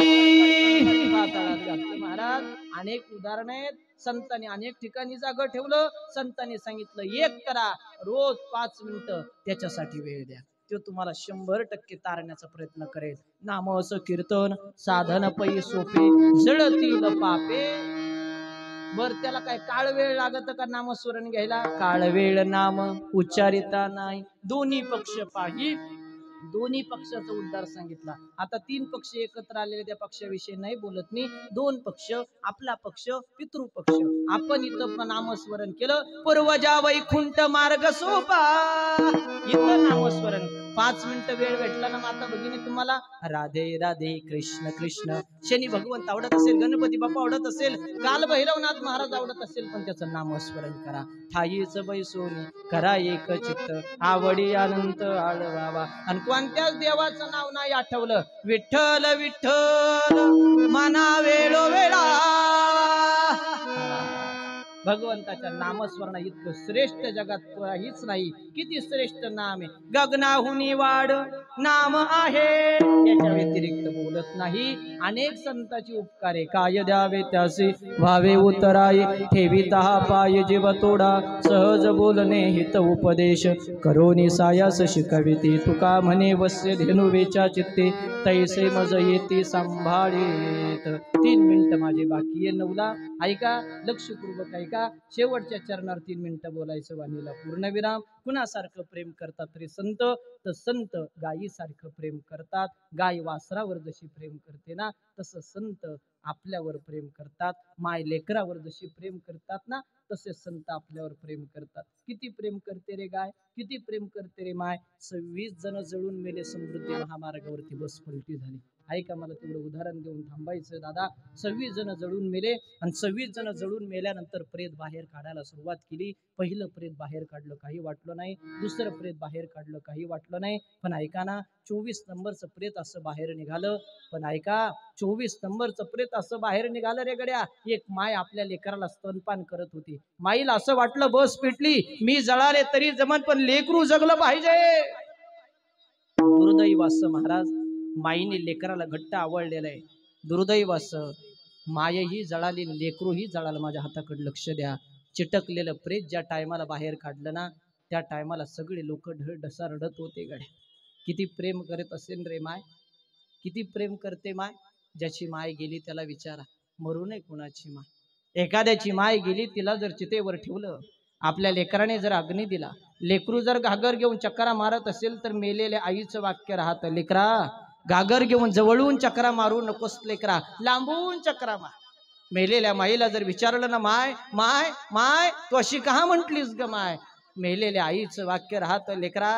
पाताळात घातलं महाराज. अनेक उदाहरण आहेत. संतांनी अनेक ठिकाणी जागा ठेवलं. संतांनी सांगितलं एक करा रोज 5 मिनिटं त्याच्यासाठी वेळ द्या. तो तुम्हाला 100% तारण्याचा प्रयत्न करेल. नामस कीर्तन साधन पै सोपे जळतील पापे. बर त्याला काय काळ वेळ लागत का नामस्मरण घ्यायला? काळ वेळ नाम उच्चारिता नाही. दोन्ही पक्ष पाही. दोन्ही पक्षाचा उद्धार सांगितला. आता 3 पक्ष एकत्र आलेले त्या पक्षाविषयी नाही बोलत मी. 2 पक्ष, आपला पक्ष, पितृपक्ष. आपण इथं नामस्मरण केलं. पूर्वजा वैकुंठ मार्ग सोपा. इथं नामस्मरण 5 मिनिटं वेळ भेटला ना माता भगिनी तुम्हाला, राधे राधे कृष्ण कृष्ण. शनी भगवंत आवडत असेल, गणपती बाप्पा आवडत असेल, काल भैरवनाथ महाराज आवडत असेल, पण त्याचं नामस्मरण करा. ठाईच बैसोनी करा एक चित्त, आवडी अनंत आळवावा. आणि कोणत्याच देवाचं नाव नाही आठवलं. विठ्ठल विठ्ठल मना वेळोवेळा. भगवंताच्या नामस्मरणा इतकं श्रेष्ठ जगात काहीच नाही. किती श्रेष्ठ नाम आहे. गगनाहुनी वाढ नाम आहे. याच्या व्यतिरिक्त बोलत नाही. अनेक संतांची उपकार आहे. काय द्यावे त्याचे व्हावे उतराय, ठेविता पाय जीव तोडा. सहज बोलणे हित उपदेश, करोनी सायास शिकविते. तुका म्हणे वस्य धेनु वेचा चित्ते, तैसे मज येते सांभाळीत. 3 मिनिटं माझे बाकी आहे 9ला. ऐका, लक्षपूर्वक ऐका. शेवटच्या चरणावर 3 मिनिटं बोलायचं. वाणीला पूर्णविराम. कुणासारखं प्रेम करतात तरी संत, तर संत गायीसारखं प्रेम करतात. गाय वासरावर जशी प्रेम करते ना, तसं संत आपल्यावर प्रेम करतात. माय लेकरावर जशी प्रेम करतात ना, तसे संत आपल्यावर प्रेम करतात. किती प्रेम करते रे गाय, किती प्रेम करते रे माय. 26 जण जळून मेले समृद्धी महामार्गावरती, बस पलटी झाली. ऐका, मला तेवढं उदाहरण देऊन थांबायचं दादा. 26 जण जळून मेले. आणि 26 जण जळून मेल्यानंतर प्रेत बाहेर काढायला सुरुवात केली. पहिलं प्रेत बाहेर काढलं, काही वाटलं नाही. दुसरं प्रेत बाहेर काढलं, काही वाटलं नाही. पण ऐका ना, 24 नंबरचं प्रेत असं बाहेर निघालं. पण ऐका, 24 नंबरचं प्रेत असं बाहेर निघालं रे गड्या. एक माय आपल्या लेकराला स्तनपान करत होती. माईला असं वाटलं बस पेटली, मी जळाले तरी जमन, पण लेकरू जगलं पाहिजे. दुर्दैव असं महाराज, माईने लेकराला घट्ट आवडलेलं आहे. दुर्दैव असं, मायही जळाली, लेकरूही जळालं. माझ्या हाताकडे लक्ष द्या. चिटकलेलं प्रेत ज्या टायमाला बाहेर काढलं ना, त्या टायमाला सगळे लोक ढसा रडत होते गड्या. किती प्रेम करत असेल रे माय, किती प्रेम करते माय. ज्याची माय गेली त्याला विचारा, मरू नये कुणाची माय. एखाद्याची माय गेली, तिला जर चितेवर ठेवलं, आपल्या लेकराने जर अग्नी दिला, लेकरू जर घागर घेऊन चक्रा मारत असेल, तर मेलेल्या आईचं वाक्य राहतं, लेकरा घागर घेऊन जवळून चक्रा मारू नकोस, लेकरा लांबून चक्रा मार. मेलेल्या माईला जर विचारलं ना, माय माय माय तू अशी का म्हटलीस ग माय, मेलेल्या आईचं वाक्य राहतं, लेकरा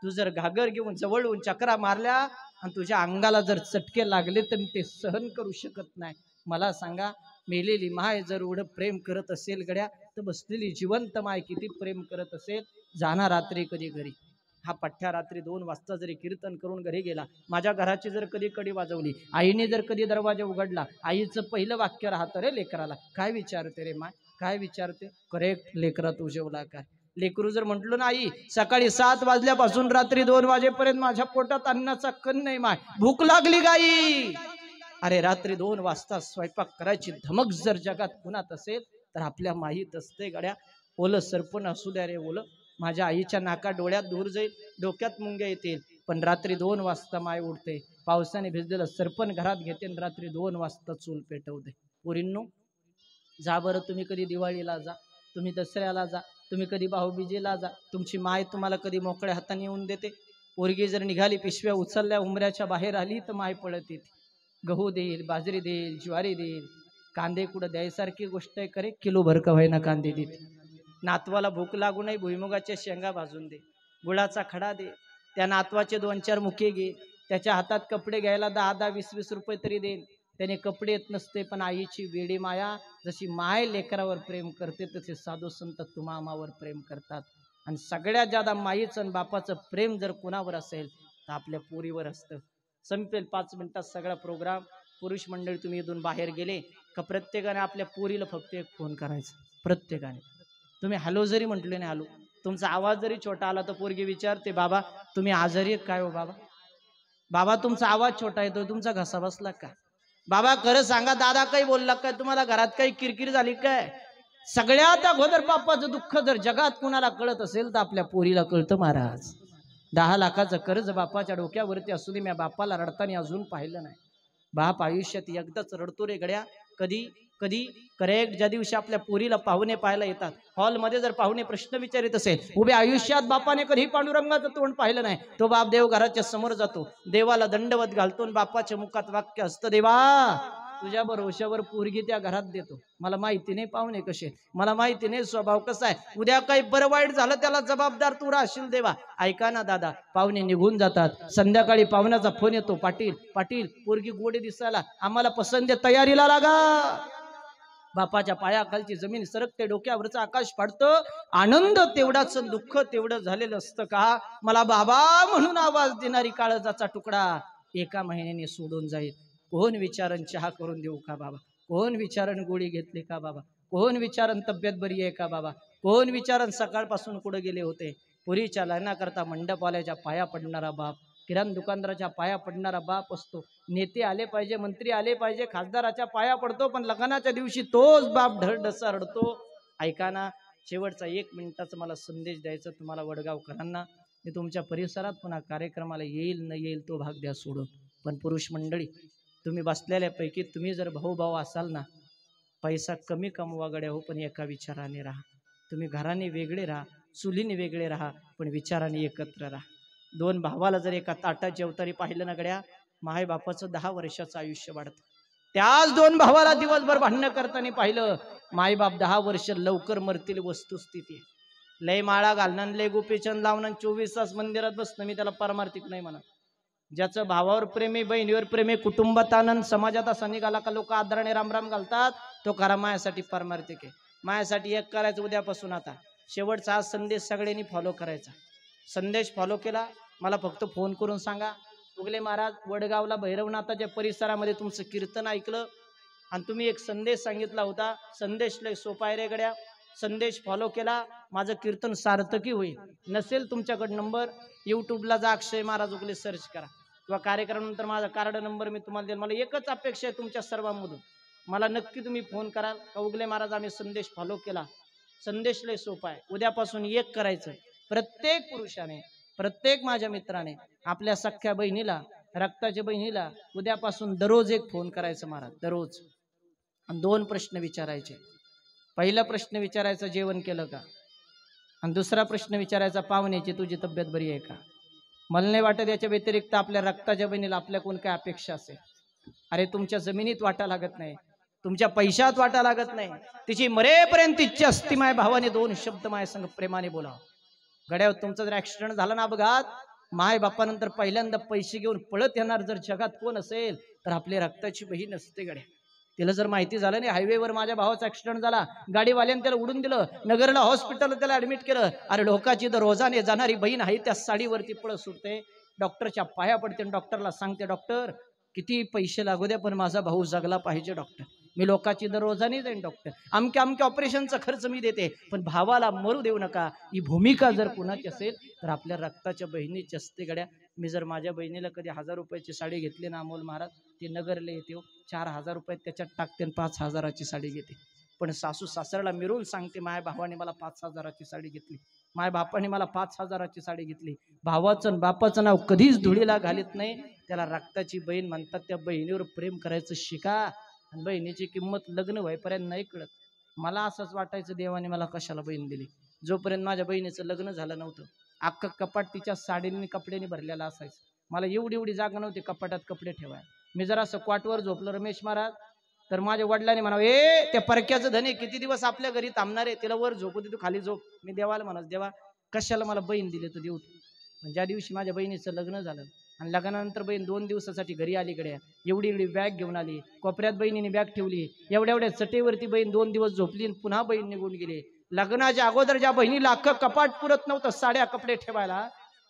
तू जर घागर घेऊन जवळून चक्रा मारल्या आणि तुझ्या अंगाला जर चटके लागले तर ते सहन करू शकत नाही. मला सांगा, मेलेली माय जर एवढं प्रेम करत असेल गड्या, तर बसलेली जिवंत माय किती प्रेम करत असेल. जाणार रात्री कधी घरी, हा पठ्ठ्या रात्री 2 वाजता जरी कीर्तन करून घरी गेला, माझ्या घराची जर कधी कडी वाजवली, आईने जर कधी दरवाजा उघडला, आईचं पहिलं वाक्य राहतं रे लेकराला, काय विचारते रे माय, काय विचारते, करेक्ट लेकरा तू जेवला काय. लेकरू जर म्हटलं ना, आई सकाळी 7 वाजल्यापासून रात्री 2 वाजेपर्यंत माझ्या पोटात अन्नाचा कण नाही माय, भूक लागली गाई. अरे रात्री 2 वाजता स्वयंपाक करायची धमक जर जगात कुणात असेल, तर आपल्या माहीत असते गड्या. ओलं सरपण असू द्या रे ओलं, माझ्या आईच्या नाका डोळ्यात दूर जाईल, डोक्यात मुंग्या येतील, पण रात्री 2 वाजता माय उठते, पावसाने भिजलेलं सरपण घरात घेते आणि रात्री 2 वाजता चूल पेटवते. पोरींनो, जा बरं तुम्ही कधी दिवाळीला जा, तुम्ही दसऱ्याला जा, तुम्ही कधी भाऊबीजेला जा, तुमची माय तुम्हाला कधी मोकळ्या हाताने येऊन देते. पोरगी जर निघाली, पिशव्या उचलल्या, उंबऱ्याच्या बाहेर आली, तर माय पळत येते. गहू देईल, बाजरी देईल, ज्वारी देईल, कांदे कुठं द्यायसारखी गोष्ट आहे करे, किलो भर का व्हायना कांदे देते. नातवाला भूक लागू नये, भुईमुगाच्या शेंगा भाजून दे, गुळाचा खडा दे, त्या नातवाचे 2-4 मुके घे, त्याच्या हातात कपडे घ्यायला 10-10, 20-20 रुपये तरी देईल. त्याने कपडे येत नसते, पण आईची वेडी माया, जशी माय लेकरावर प्रेम करते, तसे साधू संत तुमामावर प्रेम करतात. आणि सगळ्यात ज्यादा माईचं आणि बापाचं प्रेम जर कुणावर असेल, तर आपल्या पोरीवर असतं. संपेल 5 मिनिटात सगळा प्रोग्राम. पुरुष मंडळी तुम्ही इथून बाहेर गेले का, प्रत्येकाने आपल्या पोरीला फक्त एक फोन करायचा. प्रत्येकाने तुम्ही हॅलो जरी म्हटले नाही, हॅलो तुमचा आवाज जरी छोटा आला तर पोरगी विचारते, बाबा तुम्ही आजारी आहेत काय हो बाबा? बाबा तुमचा आवाज छोटा येतो, तुमचा घसा बसला का? बाबा खरं सांगा दादा काही बोलला काय? तुम्हाला घरात काही किरकिर झाली काय? सगळ्यात अगोदर बापाचं दुःख जर जगात कुणाला कळत असेल तर आपल्या पोरीला कळतं महाराज. 10 लाखाचं कर्ज बापाच्या डोक्यावरती असू दे, मी बापाला रडताना अजून पाहिलं नाही. बाप आयुष्यात एकदाच रडतो रे गड्या. कधी कधी करेक्ट ज्या दिवशी आपल्या पोरीला पाहुणे पाहायला येतात, हॉलमध्ये जर पाहुणे प्रश्न विचारित असेल, उभे आयुष्यात बापाने कधी पांडुरंगाचं तोंड पाहिलं नाही, तो बाप देव घराच्या समोर जातो, देवाला दंडवत घालतो, बापाच्या मुखात वाक्य असतं, देवा तुझ्या भरोश्यावर पोरगी त्या घरात देतो. मला माहिती नाही पाहुणे कसे, मला माहिती नाही स्वभाव कसा आहे, उद्या काही बरं वाईट झालं त्याला जबाबदार तू राहशील देवा. ऐका ना दादा, पाहुणे निघून जातात, संध्याकाळी पाहुण्याचा फोन येतो, पाटील पाटील पोरगी गोडी दिसायला, आम्हाला पसंत आहे, तयारीला लागा. बापाच्या पायाखालची जमीन सरकते, डोक्यावरचं आकाश फाडतं. आनंद तेवढाच, दुःख तेवढं झालेलं असतं का? मला बाबा म्हणून आवाज देणारी काळजाचा तुकडा 1 महिन्याने सोडून जाईल. कोण विचारन चहा करून देऊ का बाबा? कोण विचारन गोळी घेतली का बाबा? कोण विचारन तब्येत बरी आहे का बाबा? कोण विचारन सकाळपासून कुठे गेले होते? पुरीच्या लग्नाकरता मंडपवाल्याच्या पाया पडणारा बाप, किराणा दुकानदाराच्या पाया पडणारा बाप असतो. नेते आले पाहिजे, मंत्री आले पाहिजे, खासदाराच्या पाया पडतो, पण लग्नाच्या दिवशी तोच बाप ढळढसा रडतो. ऐका ना, शेवटचा 1 मिनिटाचा मला संदेश द्यायचा तुम्हाला वडगावकरांना. मी तुमच्या परिसरात पुन्हा कार्यक्रमाला येईल न येईल तो भाग द्या सोडून, पण पुरुष मंडळी तुम्ही बसलेल्यापैकी तुम्ही जर भाऊ भाऊ असाल ना, पैसा कमी कमवा गड्या हो, पण एका विचाराने राहा. तुम्ही घराने वेगळे राहा, चुलीने वेगळे राहा, पण विचाराने एकत्र राहा. 2 भावाला जर एका ताटात जेवताना पाहिलं ना गड्या, माय बापाचं 10 वर्षाचं आयुष्य वाढतं. त्याच 2 भावाला दिवसभर भांडणं करताना पाहिलं, मायबाप 10 वर्ष लवकर मरतील वस्तुस्थिती. लय माळा घालणं, लय गोपीचंद लावणं, 24 तास मंदिरात बसणं, मी त्याला पारमार्थिक नाही म्हणत. ज्याचं भावावर प्रेम आहे, बहिणीवर प्रेम आहे, कुटुंबात आनंद, समाजात असा निघाला का लोक आदराने रामराम घालतात, तो खरा मायासाठी पारमार्थिक आहे. मायासाठी एक करायचं उद्यापासून. आता शेवटचा आज संदेश सगळ्यांनी फॉलो करायचा. संदेश फॉलो केला, मला फक्त फोन करून सांगा, उगले महाराज वडगावला भैरवनाथाच्या परिसरामध्ये तुमचं कीर्तन ऐकलं आणि तुम्ही एक संदेश सांगितला होता. संदेश लय सोपा आहे रे गड्या, संदेश फॉलो केला, माझं कीर्तन सार्थकी होईल. नसेल तुमच्याकडे नंबर, यूट्यूबला जा, अक्षय महाराज उगले सर्च करा, किंवा कार्यक्रमानंतर माझा कार्ड नंबर मी तुम्हाला देईन. मला एकच अपेक्षा आहे तुमच्या सर्वांमधून, मला नक्की तुम्ही फोन कराल का उगले महाराज आम्ही संदेश फॉलो केला. संदेश लय सोपा आहे, उद्यापासून एक करायचं. प्रत्येक पुरुषाने, प्रत्येक माझ्या मित्राने आपल्या सख्ख्या बहिणीला, रक्ताच्या बहिणीला उद्यापासून दररोज एक फोन करायचं महाराज, दररोज. आणि 2 प्रश्न विचारायचे. पहिला प्रश्न विचारायचा, जेवण केलं का? आणि दुसरा प्रश्न विचारायचा, पाहुण्याची तुझी तब्येत बरी आहे का? मला नाही वाटत याच्या व्यतिरिक्त आपल्या रक्ताच्या बहिणीला आपल्या कोण काय अपेक्षा असेल. अरे तुमच्या जमिनीत वाटा लागत नाही, तुमच्या पैशात वाटा लागत नाही, तिची मरेपर्यंत इच्छा असती माय भावाने 2 शब्द माय संग प्रेमाने बोलावं. गड्यावर तुमचा जर ऍक्सिडेंट झाला ना अपघात, माय बापानंतर पहिल्यांदा पैसे घेऊन पळत येणार जर जगात कोण असेल तर आपली रक्ताची बहीण असते गड्या. तिला जर माहिती झालं नाही, हायवेवर माझ्या भावाचा ऍक्सिडेंट झाला, गाडीवाल्याने त्याला उडून दिलं, नगरला हॉस्पिटल त्याला ऍडमिट केलं, अरे लोकांची तर रोजाने जाणारी बहीण आहे त्या साडीवरती पळत सुटते, डॉक्टरच्या पाया पडते, डॉक्टरला सांगते, डॉक्टर किती पैसे लागू द्या पण माझा भाऊ जगला पाहिजे, डॉक्टर मी लोकांची दर रोजाने जाईन, डॉक्टर अमक्या ऑपरेशनचा खर्च मी देते, पण भावाला मरू देऊ नका. ही भूमिका जर कुणाची असेल तर आपल्या रक्ताच्या बहिणीची असते गड्या. मी जर माझ्या बहिणीला कधी 1000 रुपयाची साडी घेतली ना अमोल महाराज, ती नगरला येते 4000 रुपये त्याच्यात टाकते, 5000ची साडी घेते, पण सासू सासऱ्याला मिळून सांगते, माय भावाने मला 5000ची साडी घेतली, माय बापाने मला 5000ची साडी घेतली. भावाचं बापाचं नाव कधीच धुळीला घालीत नाही, त्याला रक्ताची बहीण म्हणतात. त्या बहिणीवर प्रेम करायचं शिका, आणि बहिणीची किंमत लग्न व्हायपर्यंत नाही कळत. मला असंच वाटायचं देवाने मला कशाला बहीण दिली. जोपर्यंत माझ्या बहिणीचं लग्न झालं नव्हतं, अख्खं कपाट तिच्या साडींनी कपड्यांनी भरलेलं असायचं. मला एवढी जागा नव्हती कपाटात कपडे ठेवायला. मी जरा असं क्वाटवर झोपलं रमेश महाराज, तर माझ्या वडिलांनी म्हणावं, ए त्या परक्याचं धने किती दिवस आपल्या घरी थांबणार आहे, तिला वर झोपू दे, तू खाली झोप. मी देवाला म्हणत, देवा कशाला मला बहीण दिली तर देऊ. पण ज्या दिवशी माझ्या बहिणीचं लग्न झालं आणि लग्नानंतर बहीण 2 दिवसासाठी घरी आली गड्या, एवढी बॅग घेऊन आली, कोपऱ्यात बहिणीने बॅग ठेवली, एवढ्या चटेवरती बहीण 2 दिवस झोपली आणि पुन्हा बहीण निघून गेली. लग्नाच्या अगोदर ज्या बहिणीला अख्खं कपाट पुरत नव्हतं साड्या कपडे ठेवायला,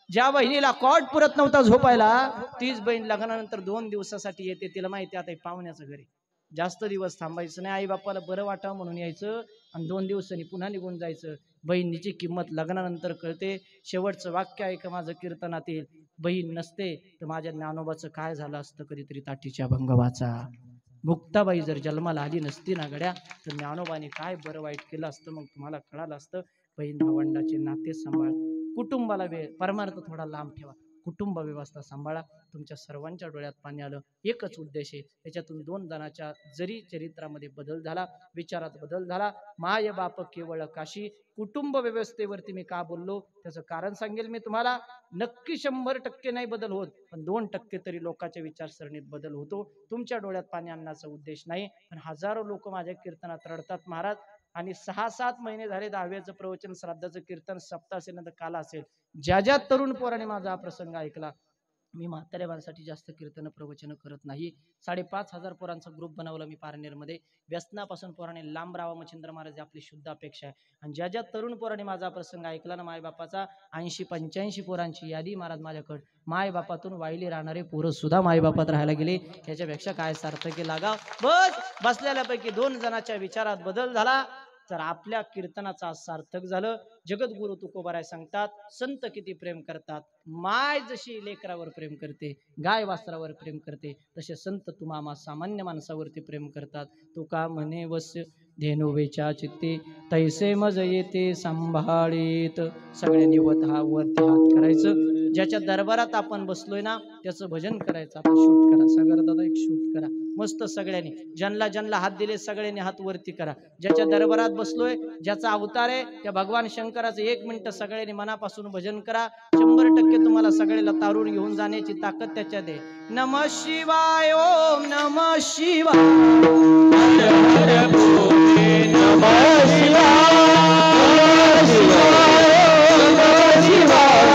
ज्या बहिणीला कॉट पुरत नव्हता झोपायला, तीच बहीण लग्नानंतर 2 दिवसासाठी येते. तिला माहिती आता पाहुण्याचं घरी जास्त दिवस थांबायचं नाही, आई बापाला बरं वाटावं म्हणून यायचं. आणि 2 दिवसांनी पुन्हा निघून जायचं. बहिणीची किंमत लग्नानंतर कळते. शेवटचं वाक्य आहे का माझं कीर्तनातील, बहीण नसते तर माझ्या ज्ञानोबाचं काय झालं असतं कधीतरी ताटीच्या भंगवाचा. मुक्ताबाई जर जन्माला आली नसती ना गड्या तर ज्ञानोबाने काय बरं वाईट केलं असतं मग तुम्हाला कळालं असतं. बहीण भावंडाचे नाते सांभाळ, कुटुंबाला वेळ, परमार्थ थोडा लांब ठेवा, कुटुंब व्यवस्था सांभाळा. तुमच्या सर्वांच्या डोळ्यात पाणी आलं. एकच उद्देश आहे, त्याच्यातून 2 जणांच्या जरी चरित्रामध्ये बदल झाला, विचारात बदल झाला. माय बाप केवळ काशी. कुटुंब व्यवस्थेवरती मी का बोललो त्याचं कारण सांगेल मी तुम्हाला. नक्की 100% नाही बदल होत, पण 2% तरी लोकांच्या विचारसरणीत बदल होतो. तुमच्या डोळ्यात पाणी आणण्याचा उद्देश नाही, पण हजारो लोक माझ्या कीर्तनात रडतात महाराज. आणि 6-7 महिने झाले 10व्याचं प्रवचन, श्राद्धाचं कीर्तन, सप्ताह असेल नंतर काला असेल. ज्या ज्या तरुण पोराने माझा हा प्रसंग ऐकला, मी म्हाताऱ्या माणसासाठी जास्त कीर्तन प्रवचन करत नाही. 5,500 पोरांचा ग्रुप बनवला मी पारनेरमध्ये. व्यसनापासून पोराने लांब राहावं मच्छिंद्र महाराज आपली शुद्ध अपेक्षा आहे. आणि ज्या ज्या तरुण पोराने माझा प्रसंग ऐकला ना, मायबापाचा 80-85 पोरांची यादी महाराज माझ्याकडे. मायबापातून वाहिली राहणारे पोरं सुद्धा मायबापात राहायला गेले. याच्यापेक्षा काय सार्थकी लागाव. बस बसलेल्यापैकी 2 जणांच्या विचारात बदल झाला तर आपल्या कीर्तनाचा सार्थक झालं. जगद्गुरु तुकोबाराय सांगतात, संत किती प्रेम करतात. माय जशी लेकरावर प्रेम करते, गाय वासरावर प्रेम करते, तसे संत तुम्हा सामान्य माणसावरती प्रेम करतात. तुका म्हणे वस्य धेनुवेच्या चित्ते, तैसे मज येते सांभाळीत. सगळ्यांनी वरती हात करायचं. ज्याच्या दरबारात आपण बसलोय ना त्याचं भजन करायचं. आता शूट करा सागर दादा, एक शूट करा मस्त सगळ्यांनी. ज्यांना हात दिले सगळ्यांनी हात वरती करा. ज्याच्या दरबारात बसलोय, ज्याचा अवतार आहे त्या भगवान शंकराचं 1 मिनिट सगळ्यांनी मनापासून भजन करा. 100% तुम्हाला सगळ्याला तारून घेऊन जाण्याची ताकद त्याच्यात आहे. नमः शिवाय, ओम नमः शिवाय, हर हर बोले नमः शिवाय, नमः शिवाय, नमः शिवाय,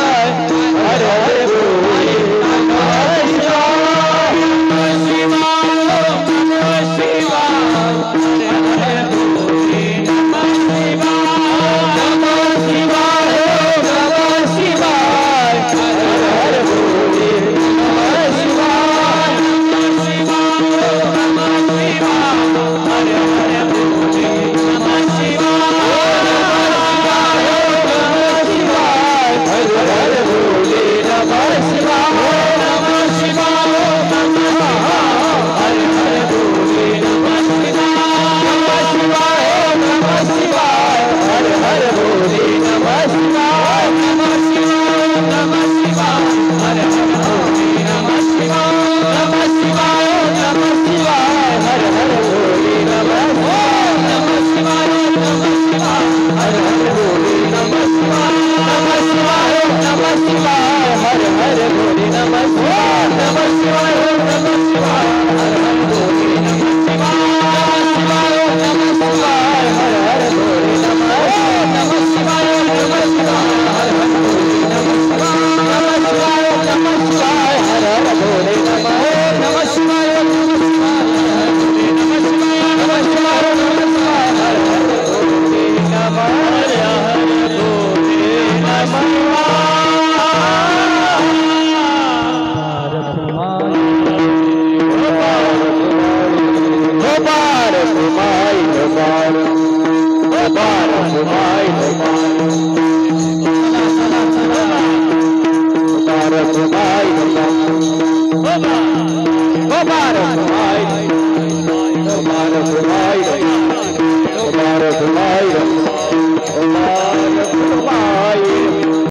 हर हर बोले नमः शिवाय, नमः शिवाय, नमः शिवाय, हर हर बोले नमः शिवाय, नमः शिवाय, नमः शिवाय, हर हर बोले नमः शिवाय, नमः शिवाय, नमः शिवाय, हर हर बोले नमः शिवाय, नमः शिवाय, हर हर बोले नमः शिवाय, नमः शिवाय, नमः हर हर बोले नमः शिवाय, नमः शिवाय, नमः शिवाय, हर हर बोले नमः शिवाय, नमः शिवाय, नमः शिवाय, हर हर बोले नमः शिवाय, नमः शिवाय, नमः शिवाय, हर हर बोले नमः शिवाय, नमः शिवाय, नमः शिवाय, हर हर बोले नमः शिवाय, नमः शिवाय, नमः शिवाय, हर हर बोले नमः शिवाय, नमः शिवाय, नमः शिवाय, हर हर बोले नमः शिवाय, नमः शिवाय, नमः शिवाय, हर हर बोले नमः शिवाय, नमः शिवाय, नमः शिवाय, हर हर बोले नमः शिवाय, नमः शिवाय, नमः शिवाय, हर हर बोले नमः, नमः शिवाय, नमः शिवाय, हर हर बोले नमः शिवाय, नमः शिवाय, नमः शिवाय, हर हर बोले नमः, हर हर बोले नमः। Bye.